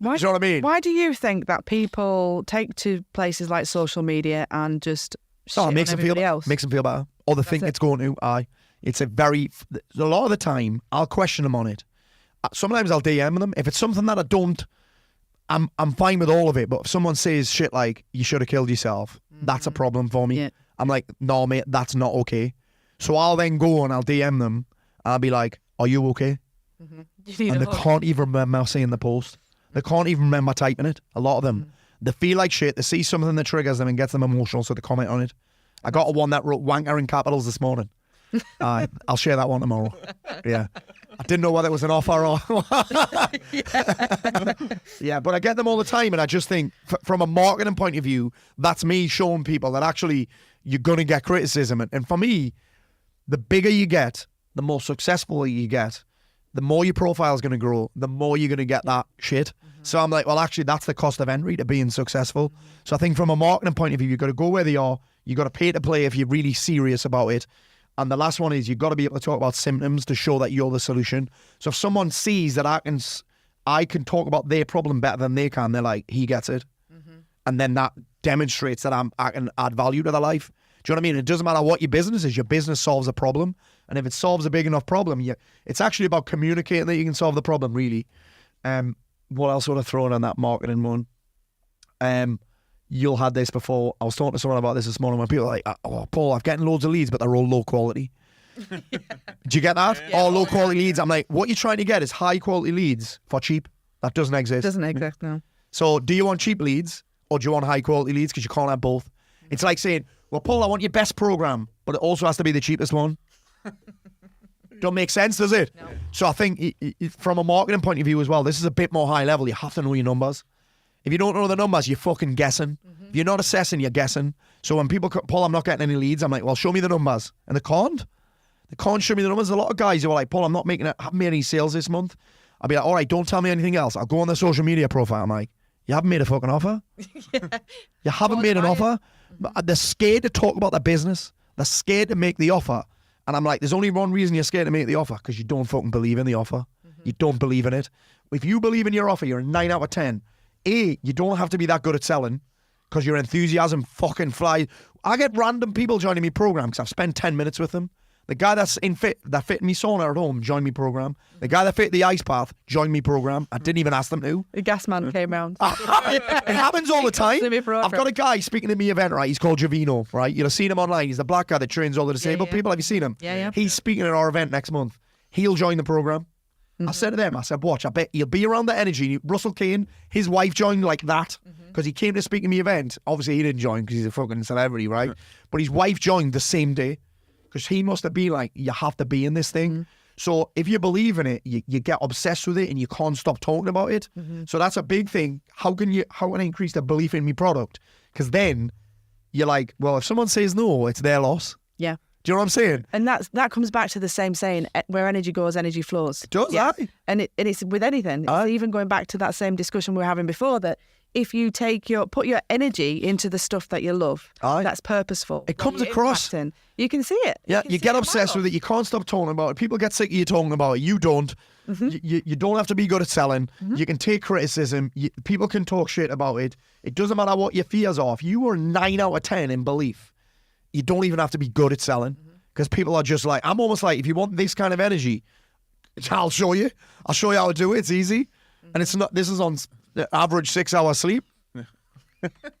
Do you know what I mean? Why do you think that people take to places like social media and just shit on everybody else? Makes them feel better. Or they think it's going to. It's a lot of the time, I'll question them on it. Sometimes I'll DM them. If it's something that I don't, I'm fine with all of it. But if someone says shit like, you should have killed yourself, that's a problem for me. Yeah. I'm like, no, mate, that's not okay. So I'll then go and I'll DM them. And I'll be like, are you okay? And they can't even remember saying the post. They can't even remember typing it. A lot of them. They feel like shit. They see something that triggers them and gets them emotional, so they comment on it. I got one that wrote wanker in capitals this morning. I'll share that one tomorrow. Yeah. I didn't know whether it was an offer or... Yeah, but I get them all the time, and I just think, from a marketing point of view, that's me showing people that actually you're going to get criticism. And for me, the bigger you get, the more successful you get, the more your profile is going to grow, the more you're going to get that shit. So I'm like, well, actually, that's the cost of entry to being successful. So I think from a marketing point of view, you've got to go where they are. You've got to pay to play if you're really serious about it. And the last one is you've got to be able to talk about symptoms to show that you're the solution. So if someone sees that I can talk about their problem better than they can, they're like, he gets it. And then that demonstrates that I can add value to their life. Do you know what I mean? It doesn't matter what your business is. Your business solves a problem. And if it solves a big enough problem, it's actually about communicating that you can solve the problem, really. What else would I throw in on that marketing one? You'll had this before. I was talking to someone about this morning when people are like, oh, Paul, I'm getting loads of leads, but they're all low quality. Do you get that? Yeah. All low quality leads. I'm like, what you're trying to get is high quality leads for cheap. That doesn't exist. Doesn't exist, no. So do you want cheap leads or do you want high quality leads? Because you can't have both. It's like saying, well, Paul, I want your best program, but it also has to be the cheapest one. Don't make sense, does it? No. So I think from a marketing point of view as well, this is a bit more high level. You have to know your numbers. If you don't know the numbers, you're fucking guessing. If you're not assessing, you're guessing. So when people, Paul, I'm not getting any leads, I'm like, well, show me the numbers. And they can't. They can't show me the numbers. There's a lot of guys who are like, Paul, I haven't made any sales this month. I'll be like, all right, don't tell me anything else. I'll go on the social media profile. I'm like, you haven't made a fucking offer? You haven't made an offer? They're scared to talk about their business. They're scared to make the offer. And I'm like, there's only one reason you're scared to make the offer, because you don't fucking believe in the offer. You don't believe in it. If you believe in your offer, you're a 9 out of 10. You don't have to be that good at selling, because your enthusiasm fucking flies. I get random people joining me program because I've spent 10 minutes with them. The guy that fit me sauna at home joined me program. The guy that fit the ice bath joined me program. I didn't even ask them to. The gas man came round. It happens all the time. I've got a guy speaking at me event, right? He's called Javino, right? You'll have seen him online. He's the black guy that trains all the disabled people. Have you seen him? Yeah. He's speaking at our event next month. He'll join the program. I said to them, watch, I bet he'll be around the energy. Russell Kane, his wife joined like that because he came to speak at me event. Obviously, he didn't join because he's a fucking celebrity, right? But his wife joined the same day because he must have been like, you have to be in this thing. So if you believe in it, you get obsessed with it and you can't stop talking about it. So that's a big thing. How can I increase the belief in my product? Because then you're like, well, if someone says no, it's their loss. Yeah. Do you know what I'm saying? And that comes back to the same saying, where energy goes, energy flows. It does, yeah. And it's with anything. It's even going back to that same discussion we were having before, that if you put your energy into the stuff that you love, that's purposeful. It comes across. You can see it. Yeah, you get obsessed with it. You can't stop talking about it. People get sick of you talking about it. You don't. You don't have to be good at selling. You can take criticism. People can talk shit about it. It doesn't matter what your fears are. If you were 9 out of 10 in belief, you don't even have to be good at selling, because people are just like, I'm almost like, if you want this kind of energy, I'll show you. I'll show you how to do it. It's easy. And it's not, this is on average 6 hours sleep. You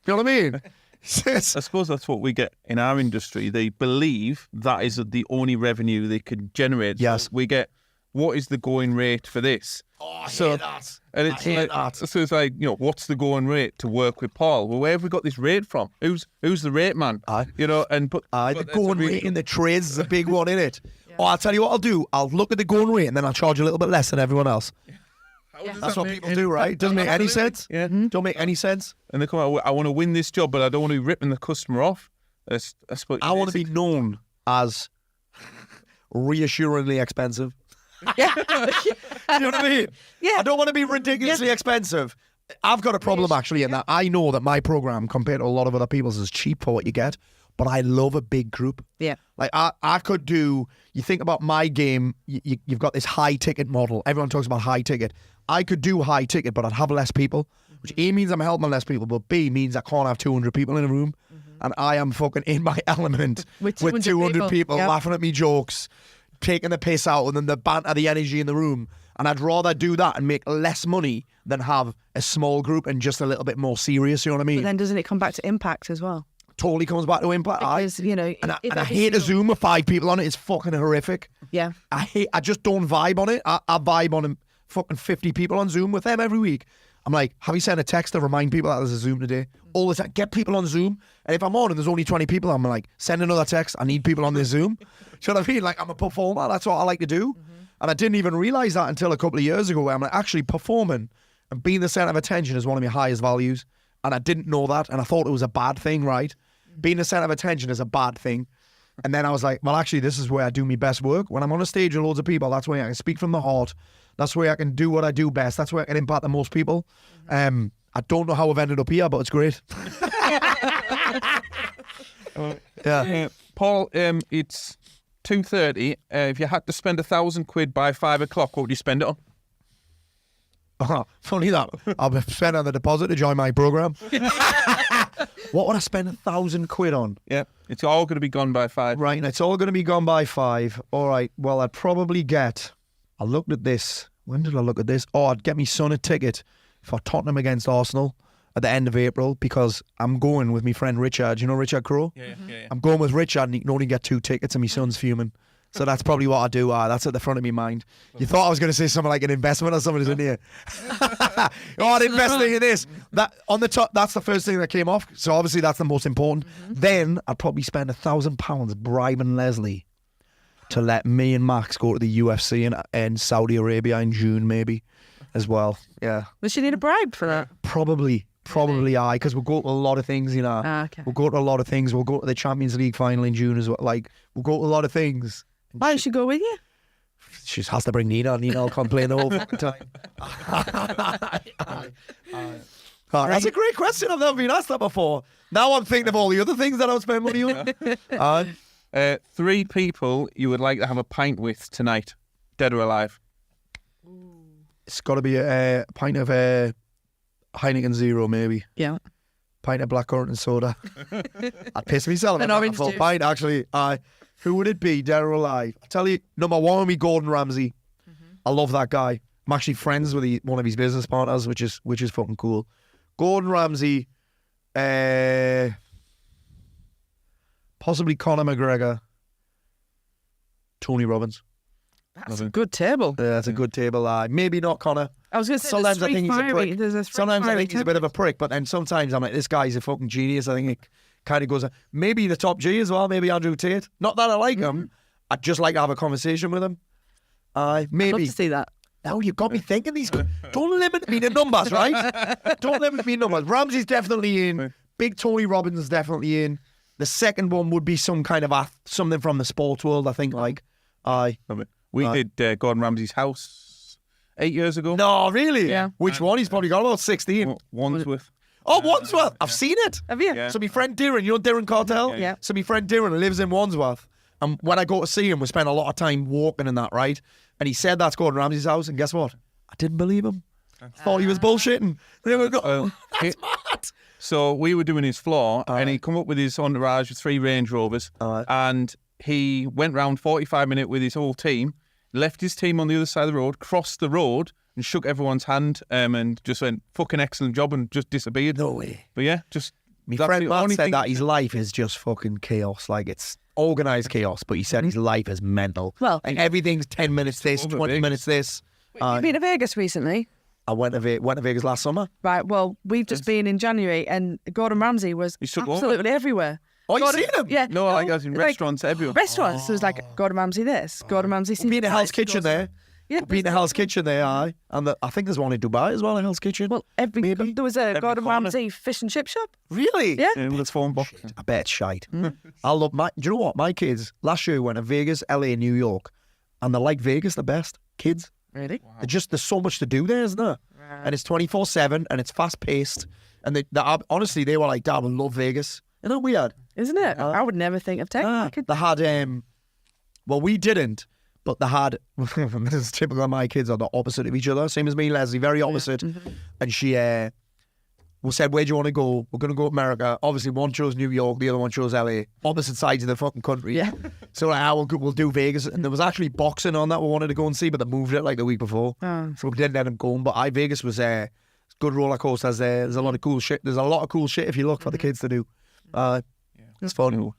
know what I mean? I suppose that's what we get in our industry. They believe that is the only revenue they can generate. Yes. So we get, what is the going rate for this? Oh, I hate that. And it's so it's like, what's the going rate to work with Paul? Well, where have we got this rate from? Who's the rate man? The going rate in the trades is a big one, isn't it? Yeah. Oh, I'll tell you what I'll do. I'll look at the going rate and then I'll charge a little bit less than everyone else. That's what people do, right? Doesn't make any sense. Yeah. Don't make any sense. And they come out, I want to win this job, but I don't want to be ripping the customer off. I want to be known as reassuringly expensive. Yeah. You know what I mean? Yeah. I don't want to be ridiculously expensive. I've got a problem actually in that I know that my program compared to a lot of other people's is cheap for what you get, but I love a big group. Yeah. Like I could do, you think about my game, you've got this high ticket model. Everyone talks about high ticket. I could do high ticket, but I'd have less people, which A means I'm helping less people, but B means I can't have 200 people in a room. And I am fucking in my element with 200 people laughing at me jokes, taking the piss out, and then the banter, the energy in the room. And I'd rather do that and make less money than have a small group and just a little bit more serious, you know what I mean? But then doesn't it come back to impact as well? Totally comes back to impact. Because, and I hate a Zoom with 5 people on it. It's fucking horrific. Yeah. I just don't vibe on it. I vibe on fucking 50 people on Zoom with them every week. I'm like, have you sent a text to remind people that there's a Zoom today? All the time. Get people on Zoom. And if I'm on and there's only 20 people, I'm like, send another text. I need people on this Zoom. Do you know what I mean? Like, I'm a performer. That's what I like to do. And I didn't even realize that until a couple of years ago, where I'm like, actually performing and being the center of attention is one of my highest values. And I didn't know that. And I thought it was a bad thing, right? Being the center of attention is a bad thing. And then I was like, well, actually, this is where I do my best work. When I'm on a stage with loads of people, that's where I can speak from the heart. That's where I can do what I do best. That's where I can impact the most people. I don't know how I've ended up here, but it's great. Yeah. Paul, it's 2:30. If you had to spend £1,000 by 5 o'clock, what would you spend it on? Funny that. I'll spend on the deposit to join my program. What would I spend £1,000 on? Yeah, it's all going to be gone by 5. Right, and it's all going to be gone by 5. All right, well, I'd probably get... I looked at this. When did I look at this? Oh, I'd get my son a ticket for Tottenham against Arsenal at the end of April because I'm going with my friend Richard. You know Richard Crowe? Yeah. I'm going with Richard and he can only get 2 tickets and my son's fuming. So that's probably what I do. That's at the front of my mind. You thought I was going to say something like an investment or something, didn't you? Oh, I'm investing in this. That on the top. That's the first thing that came off. So obviously that's the most important. Then I'd probably spend £1,000 bribing Leslie to let me and Max go to the UFC in Saudi Arabia in June, maybe, as well. Yeah. Does she need a bribe for that? Probably aye, because we'll go to a lot of things, you know. Okay. We'll go to a lot of things. We'll go to the Champions League final in June as well. Like, we'll go to a lot of things. Why does she go with you? She just has to bring Nina. Nina will complain the whole fucking time. That's a great question. I've never been asked that before. Now I'm thinking of all the other things that I would spend money on. 3 people you would like to have a pint with tonight, dead or alive. It's got to be a pint of Heineken Zero, maybe. Yeah. Pint of blackcurrant and soda. I'd piss myself. An orange juice. Pint, actually. Who would it be, dead or alive? I tell you, number 1 would be Gordon Ramsay. I love that guy. I'm actually friends with one of his business partners, which is fucking cool. Gordon Ramsay, possibly Conor McGregor, Tony Robbins. That's a good table. Yeah, that's a good table. Maybe not Conor. I was going to say, sometimes I think he's a prick. Sometimes I think he's a bit of a prick. prick, but then sometimes I'm like, this guy's a fucking genius. I think it kind of goes. Maybe the top G as well. Maybe Andrew Tate. Not that I like him. I'd just like to have a conversation with him. Maybe. I'd love to see that. Now you've got me thinking these. Don't limit me to numbers, right? Don't limit me to numbers. Ramsey's definitely in. Big Tony Robbins is definitely in. The second one would be some kind of something from the sports world. I think We did Gordon Ramsay's house 8 years ago. No, really? Yeah. Which one? He's probably got about 16. Wandsworth. Oh, Wandsworth. I've seen it. Have you? Yeah. So my friend Darren, you know Darren Cartel? Yeah. So my friend Darren lives in Wandsworth. And when I go to see him, we spend a lot of time walking in that, right? And he said that's Gordon Ramsay's house. And guess what? I didn't believe him. I thought he was bullshitting. There we go. That's mad. So we were doing his floor and he come up with his entourage with 3 Range Rovers. And he went round 45 minutes with his whole team, left his team on the other side of the road, crossed the road and shook everyone's hand and just went, fucking excellent job, and just disappeared. No way. But yeah, just... My friend Matt said that his life is just fucking chaos. Like, it's organised chaos, but he said his life is mental. Well, like everything's 10 minutes this, 20 minutes this. You've been to Vegas recently? I went to Vegas last summer. Right, well, we've just been in January and Gordon Ramsay was absolutely everywhere. Oh, you seen him? Yeah. No, like I was in restaurants everywhere. Restaurants. So it was like Gordon Ramsay this, Gordon Ramsay... We've been to Hell's Kitchen there. Yeah. We've been to Hell's Kitchen there, aye. And I think there's one in Dubai as well, a Hell's Kitchen. Well, Maybe. there was a Gordon corner. Ramsay fish and chip shop. Really? Yeah. Yeah, well, it's phone box. I bet it's shite. I love do you know what? My kids last year went to Vegas, LA, New York, and they like Vegas the best. Kids. Really? There's so much to do there, isn't there? Right. And it's 24/7 and it's fast paced. And honestly, they were like, Dad, we love Vegas. Isn't that weird? Isn't it? I would never think of taking my kids. They had, well, we didn't, but they had, this is typical of my kids, are the opposite of each other. Same as me and Leslie, very opposite. And she we said, where do you want to go? We're going to go to America. Obviously, one chose New York, the other one chose LA. Opposite sides of the fucking country. Yeah. So we'll do Vegas. And there was actually boxing on that we wanted to go and see, but they moved it like the week before. Oh. So we didn't let them go. But Vegas was good roller coasters there. There's a lot of cool shit. There's a lot of cool shit if you look for the kids to do. It's fun.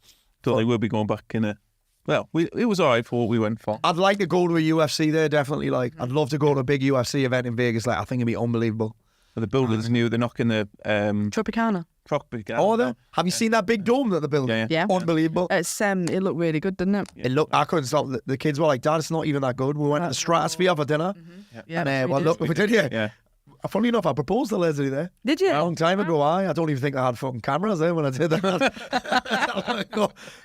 Totally will be going back in it. Well, it was all right for what we went for. I'd like to go to a UFC there, definitely. Like, I'd love to go to a big UFC event in Vegas. Like, I think it'd be unbelievable. The builders knew they're knocking the Tropicana. Tropicana. Have you seen that big dome that they're building? Yeah. Unbelievable. It's it looked really good, didn't it? It looked. I couldn't stop. The kids were like, "Dad, it's not even that good." We went to the Stratosphere for dinner. Yeah. And well, look, we did. Yeah. Funny enough, I proposed to Leslie there. Did you? A long time ago. I don't even think I had fucking cameras there when I did that.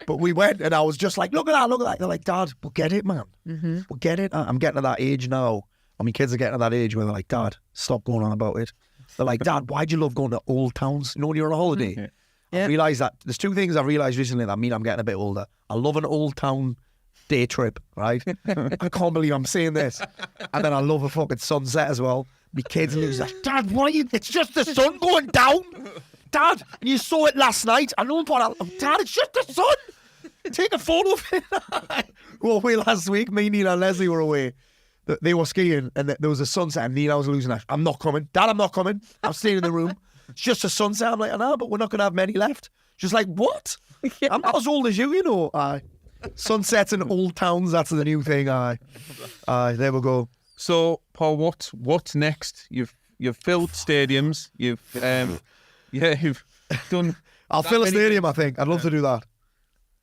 But we went, and I was just like, "Look at that! Look at that!" They're like, "Dad, we'll get it, man. We'll get it." I'm getting to that age now. I mean, kids are getting to that age where they're like, "Dad, stop going on about it." They're like, "Dad, why do you love going to old towns? You know, when you're on a holiday." I realised that there's two things I've realised recently that mean I'm getting a bit older. I love an old town day trip, right? I can't believe I'm saying this. And then I love a fucking sunset as well. My kids lose that. Dad, what are you? It's just the sun going down. Dad, you saw it last night. I know, but Dad, it's just the sun. Take a photo of it. We were away last week. Me, Nina, and Leslie were away. They were skiing, and there was a sunset, and Nina was losing that. I'm not coming. Dad, I'm not coming. I'm staying in the room. It's just a sunset. I'm like, I know, but we're not going to have many left. She's like, what? I'm not as old as you know. Aye. Sunsets in old towns, that's the new thing. Aye. There we go. So, Paul, what's next? You've filled stadiums. You've done. I'll fill a stadium, I think. I'd love to do that.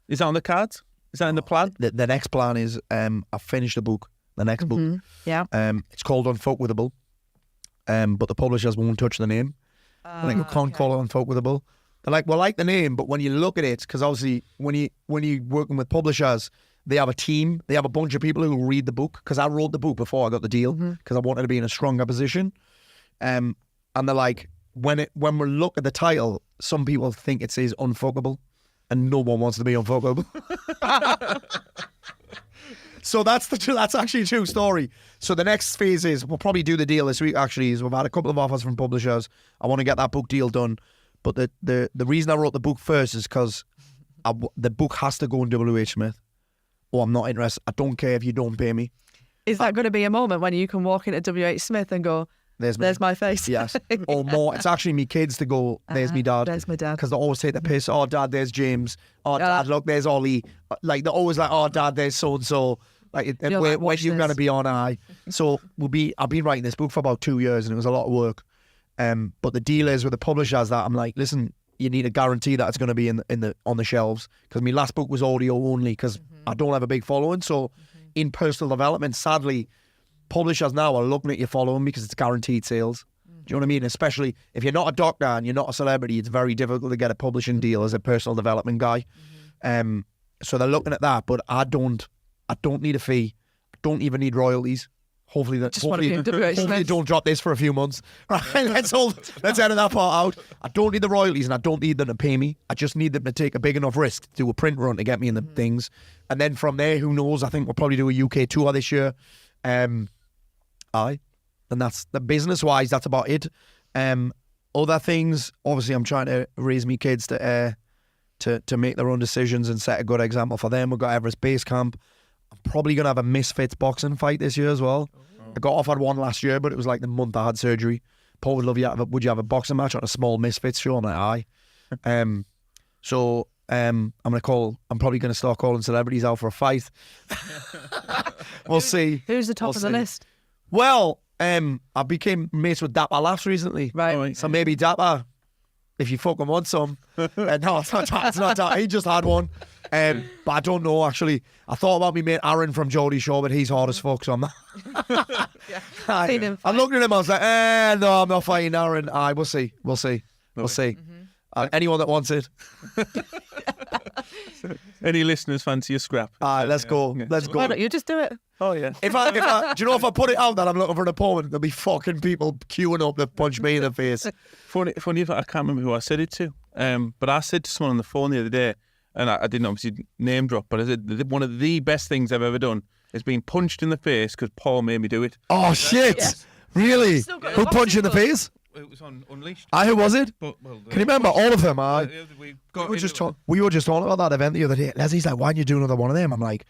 Is that on the cards? Is that in the plan? The next plan is I've finished the book. The next book. Yeah. It's called Unfuckwithable. But the publishers won't touch the name. I think we can't call it Unfuckwithable. They're like, well, like the name, but when you look at it, because obviously when you're working with publishers, they have a team, they have a bunch of people who read the book, because I wrote the book before I got the deal, because I wanted to be in a stronger position. And they're like, when we look at the title, some people think it says unfuckable, and no one wants to be unfuckable. So that's actually a true story. So the next phase is, we'll probably do the deal this week, actually, is we've had a couple of offers from publishers. I want to get that book deal done. But the reason I wrote the book first is because the book has to go in W.H. Smith. Oh, I'm not interested. I don't care if you don't pay me. Is that going to be a moment when you can walk into W.H. Smith and go, there's my face? Yes. Or more. It's actually me kids to go, there's me dad. There's my dad. Because they always take the piss. Oh, Dad, there's James. Oh, Dad, look, there's Ollie. Like, they're always like, oh, Dad, there's so-and-so. Like, when you're going to be on eye. So I've been writing this book for about 2 years, and it was a lot of work. But the deal is with the publishers that I'm like, listen, you need a guarantee that it's going to be on the shelves, because my last book was audio only, because I don't have a big following. So in personal development, sadly, publishers now are looking at your following because it's guaranteed sales. Do you know what I mean? Especially if you're not a doctor and you're not a celebrity, it's very difficult to get a publishing deal as a personal development guy. So they're looking at that, but I don't need a fee. I don't even need royalties. Hopefully don't drop this for a few months. Right, let's edit that part out. I don't need the royalties, and I don't need them to pay me. I just need them to take a big enough risk to do a print run to get me in the things. And then from there, who knows? I think we'll probably do a UK tour this year. And that's the business-wise, that's about it. Other things, obviously, I'm trying to raise me kids to make their own decisions and set a good example for them. We've got Everest Base Camp. I'm probably going to have a Misfits boxing fight this year as well. I got offered one last year, but it was like the month I had surgery. Paul would love you. Would you have a boxing match on a small Misfits show? I'm like, aye. So I'm probably going to start calling celebrities out for a fight. We'll see. Who's the top of the list? Well, I became mates with Dapper Laughs recently. Right. So maybe Dapper, if you fucking want some. No, it's not that. He just had one. But I don't know, actually. I thought about me mate Aaron from Geordie Shore, but he's hard as fuck, so I'm not. I'm looking at him, I was like, no, I'm not fighting Aaron. We'll see. Anyone that wants it. Any listeners fancy a scrap? Let's go. Let's go. Why don't you just do it? Oh, yeah. If I put it out that I'm looking for an opponent, there'll be fucking people queuing up to punch me in the face. Funny, I can't remember who I said it to. But I said to someone on the phone the other day, and I didn't obviously name drop, but I said one of the best things I've ever done is being punched in the face because Paul made me do it. Oh, shit. Yes. Really? Who punched you in the face? It was on Unleashed. Who was it? Can you remember all of them? We were just talking about that event the other day. Leslie's like, why don't you do another one of them? I'm like,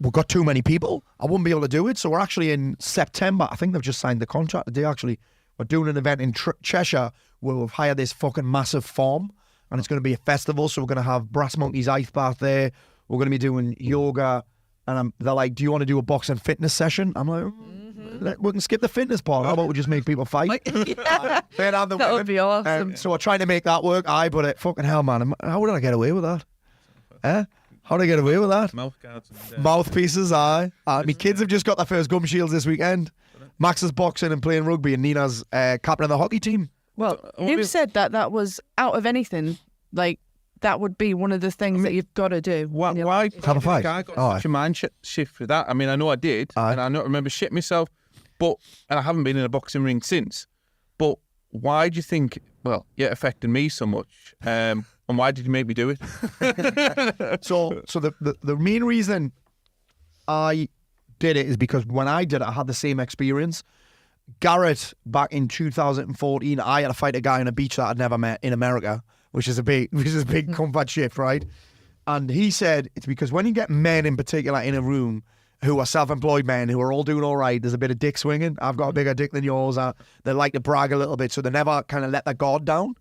we've got too many people. I wouldn't be able to do it. So we're actually in September. I think they've just signed the contract today, actually. We're doing an event in Cheshire where we've hired this fucking massive farm, and it's going to be a festival. So we're going to have Brass Monkey's ice bath there. We're going to be doing yoga. And they're like, do you want to do a boxing fitness session? I'm like, We can skip the fitness part. How about we just make people fight? Yeah. That Would be awesome. So we're trying to make that work. But fucking hell, man. How did I get away with that? How did I get away with that? Mouth guards. And, Mouthpieces, aye. My kids have just got their first gum shields this weekend. Max is boxing and playing rugby, and Nina's captain of the hockey team. Well, you've said that was out of anything, like, that would be one of the things that you've got to do. Why have a fight? I got such a mind shift for that. I mean, I know I did, and I don't remember shit myself, and I haven't been in a boxing ring since. But why do you think, it affected me so much? And why did you make me do it? So the main reason I did it is because when I did it, I had the same experience. Garrett, back in 2014, I had to fight a guy on a beach that I'd never met in America, which is a big comfort shift, right? And he said it's because when you get men in particular in a room who are self-employed men who are all doing all right, there's a bit of dick swinging. I've got a bigger dick than yours. They like to brag a little bit, so they never kind of let their guard down.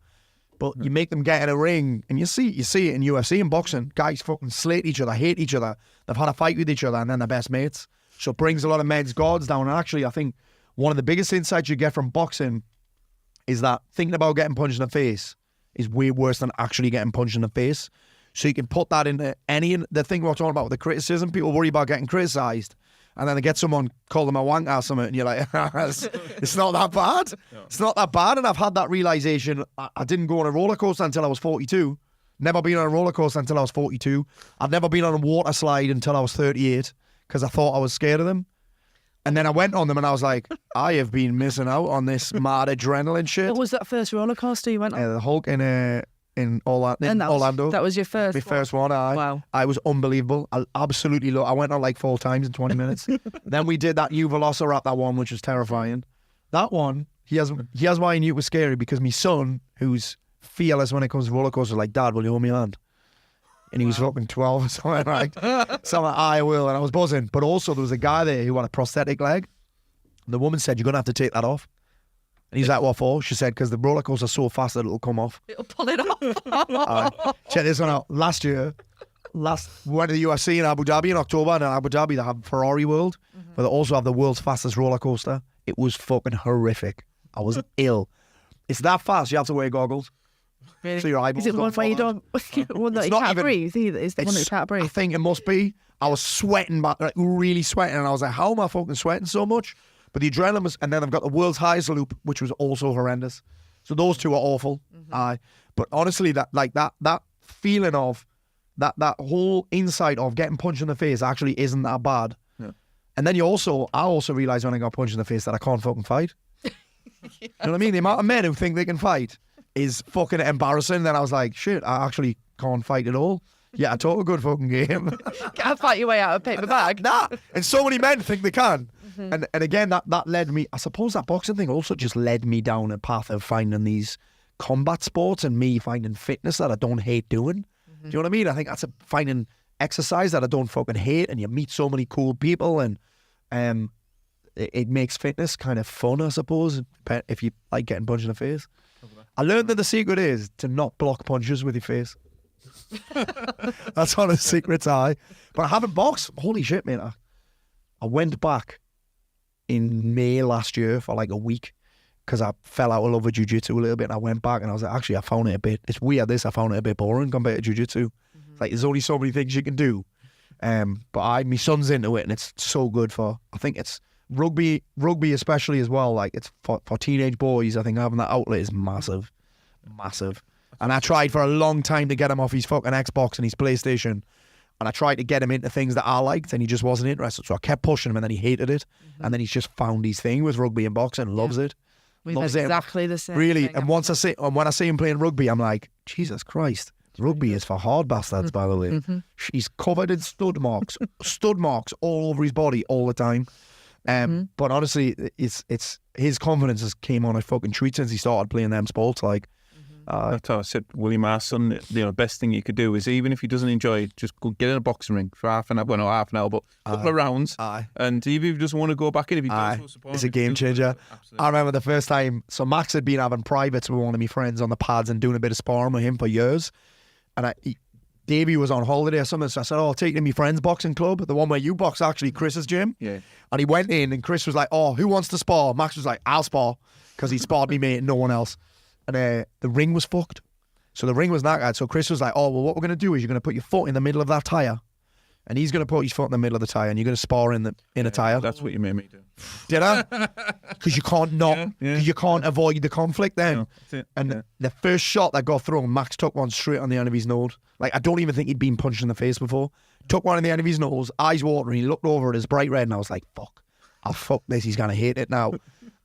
But you make them get in a ring, and you see it in UFC and boxing. Guys fucking slate each other, hate each other. They've had a fight with each other, and then they're best mates. So it brings a lot of men's guards down. And actually, I think one of the biggest insights you get from boxing is that thinking about getting punched in the face is way worse than actually getting punched in the face. So you can put that into the thing we're talking about with the criticism. People worry about getting criticised, and then they get someone call them a wank or something, and you're like, it's not that bad. No. It's not that bad. And I've had that realisation. I didn't go on a roller coaster until I was 42. Never been on a roller coaster until I was 42. I'd never been on a water slide until I was 38 because I thought I was scared of them. And then I went on them and I was like, I have been missing out on this mad adrenaline shit. What was that first roller coaster you went on? The Hulk in Orlando. That was your first My first one. Wow. I was unbelievable. I absolutely I went on like 4 times in 20 minutes. Then we did that new Velociraptor one, which was terrifying. That one, he has why I knew it was scary, because my son, who's fearless when it comes to roller coasters, like, Dad, will you hold me hand? And he was fucking 12 or something, right? So I'm like, I will. And I was buzzing. But also there was a guy there who had a prosthetic leg. And the woman said, you're going to have to take that off. And he's like, what for? She said, because the roller coaster's so fast that it'll come off. It'll pull it off. Check this one out. Last year, we went to the UFC in Abu Dhabi in October, and in Abu Dhabi they have Ferrari World, but they also have the world's fastest roller coaster. It was fucking horrific. I was ill. It's that fast, you have to wear goggles. Really? So your eyeballs is it one where you don't, one that you can't breathe either? Is the one that you can't breathe? I think it must be. I was sweating, like really sweating, and I was like, how am I fucking sweating so much? But the adrenaline was, and then I've got the world's highest loop, which was also horrendous. So those two are awful. But honestly, that feeling of that whole insight of getting punched in the face actually isn't that bad. Yeah. And then I also realised when I got punched in the face that I can't fucking fight. You know what I mean? The amount of men who think they can fight is fucking embarrassing. Then I was like, shit, I actually can't fight at all. Yeah, I talk a good fucking game. Can't fight your way out of a paper bag. Nah. And so many men think they can. And again, that led me, I suppose that boxing thing also just led me down a path of finding these combat sports and me finding fitness that I don't hate doing. Do you know what I mean? I think that's finding exercise that I don't fucking hate, and you meet so many cool people, and it makes fitness kind of fun, I suppose, if you like getting punched in the face. I learned that the secret is to not block punches with your face. That's one of the secrets, But I haven't boxed. Holy shit, mate. I went back in May last year for like a week because I fell out of love with jiu-jitsu a little bit, and I went back and I was like, actually, I found it a bit, it's weird I found it a bit boring compared to jiu-jitsu. Like, there's only so many things you can do. But my son's into it, and it's so good for, I think it's rugby especially as well. Like, it's for teenage boys. I think having that outlet is massive. And I tried for a long time to get him off his fucking Xbox and his PlayStation. And I tried to get him into things that I liked, and he just wasn't interested. So I kept pushing him, and then he hated it. And then he's just found his thing with rugby and boxing, loves it. Loves exactly the same. Really. And when I see him playing rugby, I'm like, Jesus Christ, rugby is for hard bastards, by the way. He's covered in stud marks all over his body all the time. But honestly, it's his confidence has came on a fucking treat since he started playing them sports. Like, that's how I said, William, our son, best thing you could do is, even if he doesn't enjoy it, just go get in a boxing ring for half an hour, well, not half an hour, but a couple of rounds. And even if he doesn't want to go back in, if he does, it's a game changer. I remember the first time, so Max had been having privates with one of my friends on the pads and doing a bit of sparring with him for years. And Davey was on holiday or something, so I said, oh, I'll take you to my friend's boxing club, the one where you box, actually, Chris's gym. Yeah. And he went in, and Chris was like, oh, who wants to spar? Max was like, I'll spar, because he sparred me, mate, and no one else. And the ring was fucked. So the ring was knackered. So Chris was like, oh, well, what we're going to do is you're going to put your foot in the middle of that tyre, and he's going to put his foot in the middle of the tyre, and you're going to spar in a tyre. That's what you made me do. Did I? Because you can't not, you can't avoid the conflict then. No, that's it. And the first shot that got thrown, Max took one straight on the end of his nose. Like, I don't even think he'd been punched in the face before. Took one on the end of his nose, eyes watering. He looked over at his bright red, and I was like, fuck. I'll fuck this. He's going to hate it now.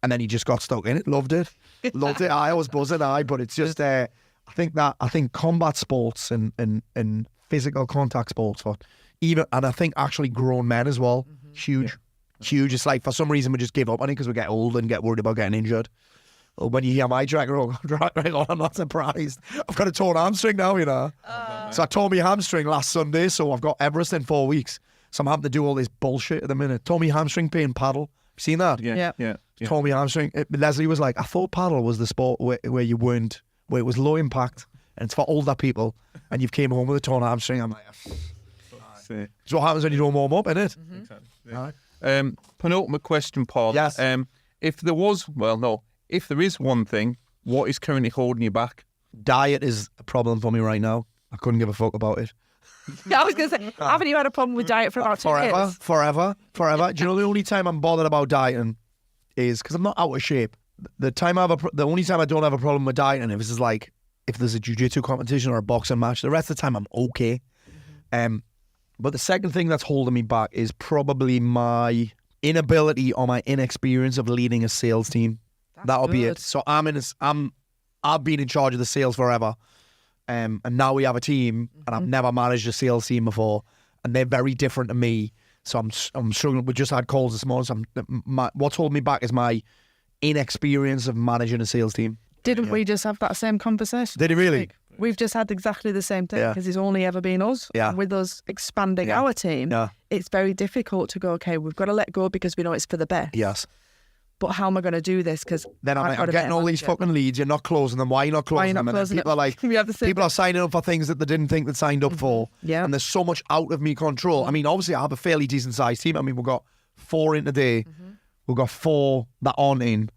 And then he just got stuck in it. Loved it. Loved it. I was buzzing, but it's just, I think combat sports and physical contact sports, and I think actually grown men as well, huge. Huge. It's like, for some reason, we just give up on it because we get old and get worried about getting injured. Well, when you hear my track record, I'm not surprised. I've got a torn hamstring now, you know. So I tore my hamstring last Sunday, so I've got Everest in 4 weeks. So I'm having to do all this bullshit at the minute. Tore my hamstring pain paddle. Seen that? Yeah. Tore my hamstring. Leslie was like, I thought paddle was the sport where it was low impact and it's for older people, and you've came home with a torn hamstring. I'm like, it's what happens when you don't warm up, innit? Exactly. Yeah. Penultimate question, Paul. Yes. If there is one thing, what is currently holding you back? Diet is a problem for me right now. I couldn't give a fuck about it. I was going to say, haven't you had a problem with diet for about 2 years? Forever. Do you know the only time I'm bothered about dieting is because I'm not out of shape. The only time I don't have a problem with dieting is like if there's a jiu-jitsu competition or a boxing match. The rest of the time I'm okay. But the second thing that's holding me back is probably my inability or my inexperience of leading a sales team. That'll be it. So I've been in charge of the sales forever. And now we have a team, and I've never managed a sales team before, and they're very different to me. So I'm struggling. We just had calls this morning. So what's holding me back is my inexperience of managing a sales team. Didn't we just have that same conversation? Did he really? We've just had exactly the same thing because it's only ever been us. Yeah. And with us expanding our team, it's very difficult to go, okay, we've got to let go because we know it's for the best. Yes. But how am I going to do this? Because then I'm getting all these fucking leads. You're not closing them. Why are you not closing them? And people are like, people are signing up for things that they didn't think they'd signed up for. Yeah. And there's so much out of me control. I mean, obviously, I have a fairly decent sized team. I mean, we've got 4 in today. We've got 4 that aren't in.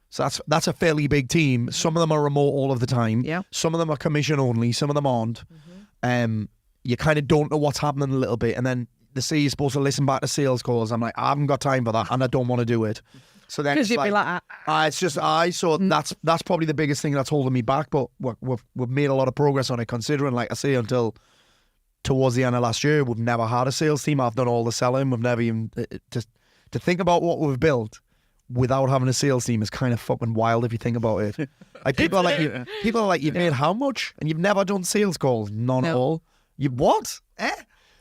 So that's a fairly big team. Some of them are remote all of the time. Yeah. Some of them are commission only. Some of them aren't. You kind of don't know what's happening a little bit. And then they say you're supposed to listen back to sales calls. I'm like, I haven't got time for that, and I don't want to do it. So then it's like, it's just so that's probably the biggest thing that's holding me back. But we've made a lot of progress on it, considering, like I say, until towards the end of last year, we've never had a sales team. I've done all the selling. We've never even to think about what we've built without having a sales team is kind of fucking wild if you think about it. Like people are like, you've made how much, and you've never done sales calls? None at all. You what?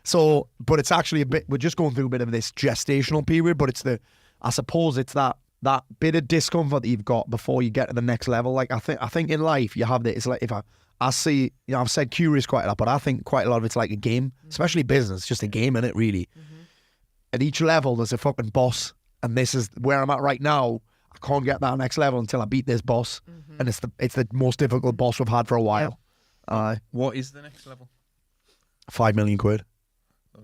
So, but it's actually a bit. We're just going through a bit of this gestational period, but I suppose it's that bit of discomfort that you've got before you get to the next level. Like I think in life you have this. It's like if I see, I've said curious quite a lot, but I think quite a lot of it's like a game, especially business. It's just a game, isn't it? Really. At each level, there's a fucking boss, and this is where I'm at right now. I can't get that next level until I beat this boss, and it's the most difficult boss we've had for a while. What is the next level? 5 million quid.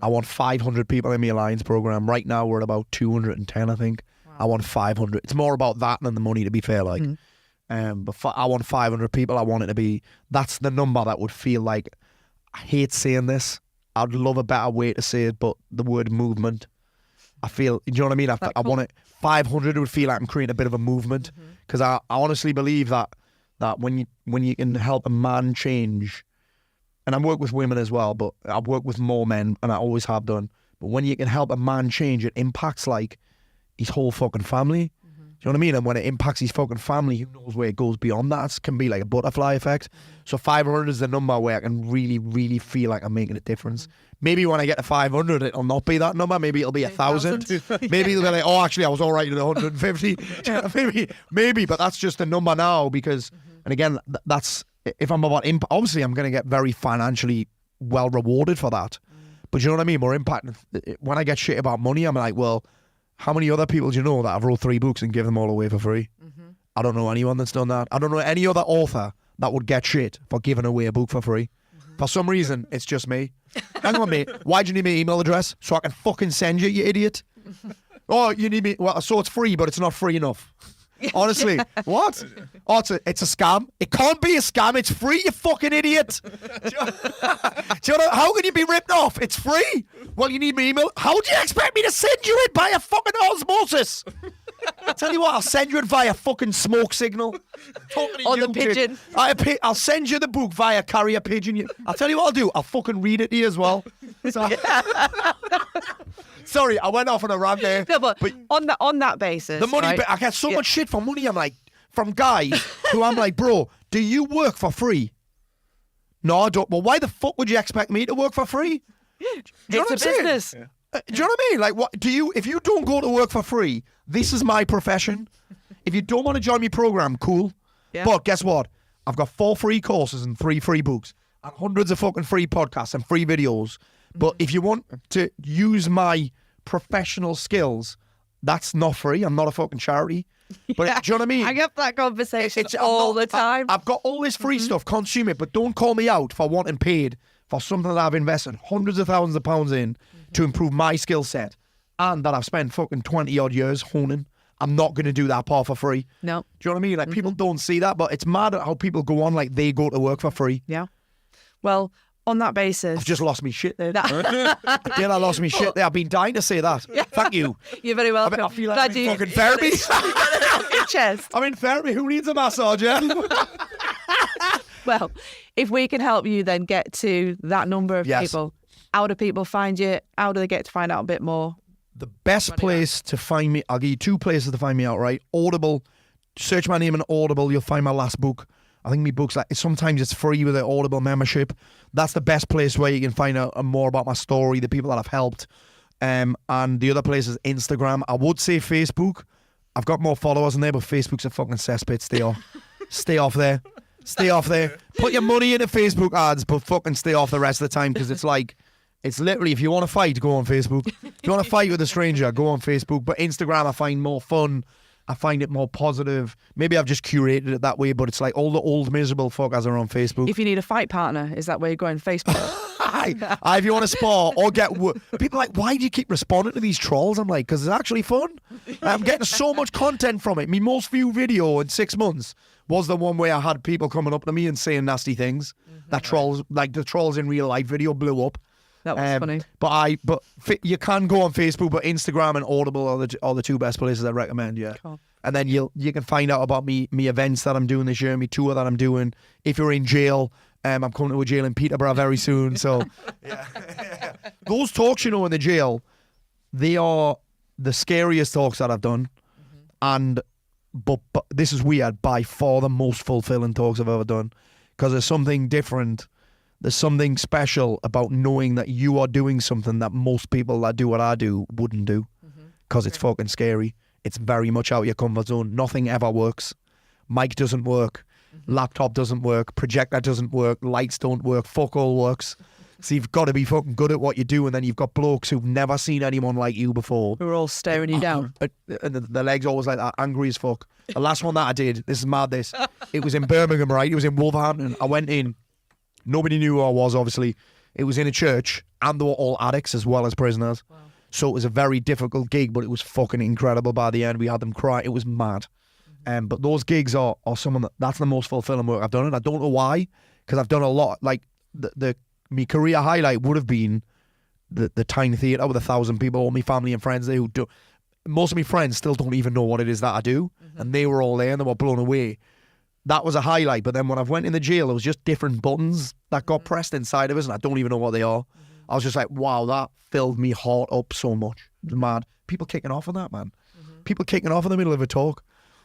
I want 500 people in my alliance program. Right now we're at about 210, I think. Wow. I want 500. It's more about that than the money, to be fair. Like, but I want 500 people. I want it to be. That's the number that would feel like. I hate saying this. I'd love a better way to say it, but the word movement. I feel. Do you know what I mean? I want it. 500 would feel like I'm creating a bit of a movement, because I honestly believe that when you can help a man change. And I work with women as well, but I've worked with more men, and I always have done. But when you can help a man change, it impacts like his whole fucking family. Do you know what I mean? And when it impacts his fucking family, who knows where it goes beyond that? It can be like a butterfly effect. So 500 is the number where I can really, really feel like I'm making a difference. Maybe when I get to 500, it'll not be that number. Maybe it'll be 1,000. Maybe it'll be like, oh, actually, I was all right at 150. maybe, but that's just the number now because, and again, that's. If I'm about impact, obviously I'm going to get very financially well rewarded for that. But you know what I mean? More impact. When I get shit about money, I'm like, well, how many other people do you know that have wrote 3 books and give them all away for free? I don't know anyone that's done that. I don't know any other author that would get shit for giving away a book for free. For some reason, it's just me. Hang on, mate. Why do you need my email address? So I can fucking send you idiot. Oh, you need me. Well, so it's free, but it's not free enough. Honestly, what? Oh, it's a scam. It can't be a scam. It's free, you fucking idiot. Do you know, how can you be ripped off? It's free. Well, you need my email. How do you expect me to send you it by a fucking osmosis? I tell you what, I'll send you it via fucking smoke signal. Or the pigeon. I'll send you the book via carrier pigeon. I'll tell you what I'll do. I'll fucking read it to you as well. Sorry, I went off on a rant there. No, but on that basis, the money, right? I get so much shit for money. I'm like, from guys who I'm like, bro, do you work for free? No, I don't. Well, why the fuck would you expect me to work for free? It's a business. Do you know what I mean? Like, what do you? If you don't go to work for free, this is my profession. If you don't want to join my program, cool. Yeah. But guess what? I've got 4 free courses and 3 free books and hundreds of fucking free podcasts and free videos. But if you want to use my professional skills, that's not free. I'm not a fucking charity. But do you know what I mean? I get that conversation all the time. I've got all this free stuff. Consume it, but don't call me out for wanting paid for something that I've invested hundreds of thousands of pounds in to improve my skill set and that I've spent fucking 20 odd years honing. I'm not going to do that part for free. No. Do you know what I mean? Like, people don't see that, but it's mad at how people go on like they go to work for free. Yeah. Well, on that basis, I've just lost me shit there. I lost me shit there. I've been dying to say that. Thank you. You're very welcome. I feel like I'm in fucking therapy. Your chest. I'm in therapy. Who needs a massage, yeah? Well, if we can help you then get to that number of people, how do people find you? How do they get to find out a bit more? The best place to find me, I'll give you 2 places to find me out, right? Audible. Search my name in Audible. You'll find my last book. I think my book's like, sometimes it's free with an Audible membership. That's the best place where you can find out more about my story, the people that I've helped. And the other place is Instagram. I would say Facebook. I've got more followers in there, but Facebook's a fucking cesspit. Stay off. Stay off there. Stay off there. Put your money into Facebook ads, but fucking stay off the rest of the time, because it's like, it's literally, if you want to fight, go on Facebook. If you want to fight with a stranger, go on Facebook. But Instagram, I find more fun. I find it more positive. Maybe I've just curated it that way, but it's like all the old miserable fuckers are on Facebook. If you need a fight partner, is that where you're going? Facebook? If you want to spar or get... People are like, why do you keep responding to these trolls? I'm like, because it's actually fun. I'm getting so much content from it. My most viewed video in 6 months was the one where I had people coming up to me and saying nasty things. That trolls, like the trolls in real life video blew up. That was funny. But you can go on Facebook, but Instagram and Audible are the 2 best places I recommend. Yeah, cool. And then you can find out about me events that I'm doing this year, me tour that I'm doing. If you're in jail, I'm coming to a jail in Peterborough very soon. So yeah. Those talks, in the jail, they are the scariest talks that I've done, and but this is weird, by far the most fulfilling talks I've ever done, because there's something different. There's something special about knowing that you are doing something that most people that do what I do wouldn't do, because it's fucking scary. It's very much out of your comfort zone. Nothing ever works. Mic doesn't work. Laptop doesn't work. Projector doesn't work. Lights don't work. Fuck all works. So you've got to be fucking good at what you do, and then you've got blokes who've never seen anyone like you before. Who are all staring you down. And the legs always like that, angry as fuck. The last one that I did, this is mad, it was in Birmingham, right? It was in Wolverhampton. I went in. Nobody knew who I was, obviously. It was in a church, and they were all addicts as well as prisoners. Wow. So it was a very difficult gig, but it was fucking incredible by the end. We had them cry. It was mad. But those gigs are someone that's the most fulfilling work I've done. And I don't know why, because I've done a lot. Like, my career highlight would have been the Tiny Theatre with 1,000 people, all my family and friends there who do. Most of my friends still don't even know what it is that I do. And they were all there and they were blown away. That was a highlight. But then when I went in the jail, it was just different buttons that got pressed inside of us, and I don't even know what they are. I was just like, wow, that filled me heart up so much. It was mad. People kicking off on that, man. People kicking off in the middle of a talk.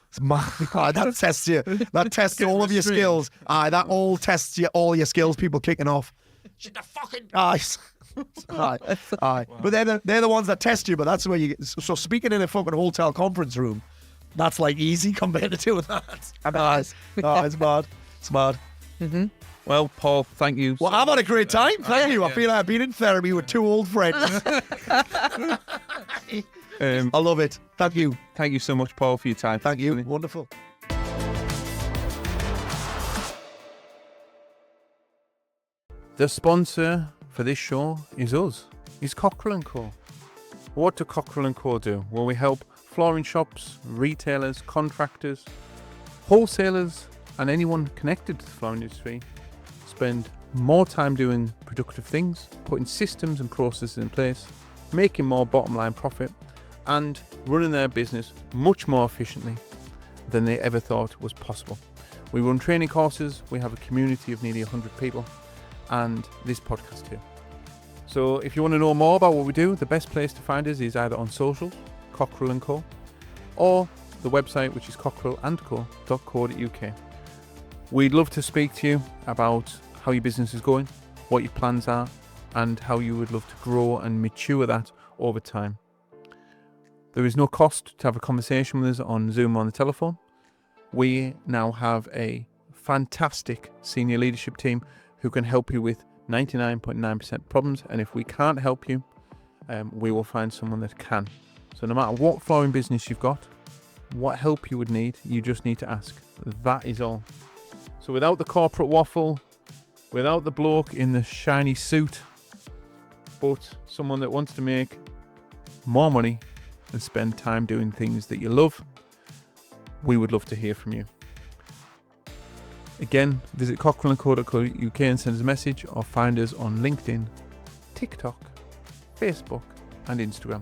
It's mad. That tests you. That tests all of your skills. That all tests you, all your skills. People kicking off. Shit, the fucking eyes. Aye. But they're the ones that test you. But that's where you get. So speaking in a fucking hotel conference room, that's like easy compared to doing that. It's mad. It's mad. Well, Paul, thank you. Well, I've had a great time. Thank you. I feel like I've been in therapy with 2 old friends. I love it. Thank you. Thank you so much, Paul, for your time. Thank you. Wonderful. The sponsor for this show is us, is Cockrell & Co. What do Cockrell & Co do? Well, we help flooring shops, retailers, contractors, wholesalers, and anyone connected to the flooring industry spend more time doing productive things, putting systems and processes in place, making more bottom line profit, and running their business much more efficiently than they ever thought was possible. We run training courses, we have a community of nearly 100 people, and this podcast here. So if you want to know more about what we do, the best place to find us is either on socials, Cockrell & Co, or the website, which is cockrellandco.co.uk. We'd love to speak to you about how your business is going, what your plans are, and how you would love to grow and mature that over time. There is no cost to have a conversation with us on Zoom or on the telephone. We now have a fantastic senior leadership team who can help you with 99.9% problems, and if we can't help you, we will find someone that can. So no matter what flooring business you've got, what help you would need, you just need to ask. That is all. So without the corporate waffle, without the bloke in the shiny suit, but someone that wants to make more money and spend time doing things that you love, we would love to hear from you. Again, visit cockrellandco.co.uk and send us a message, or find us on LinkedIn, TikTok, Facebook and Instagram.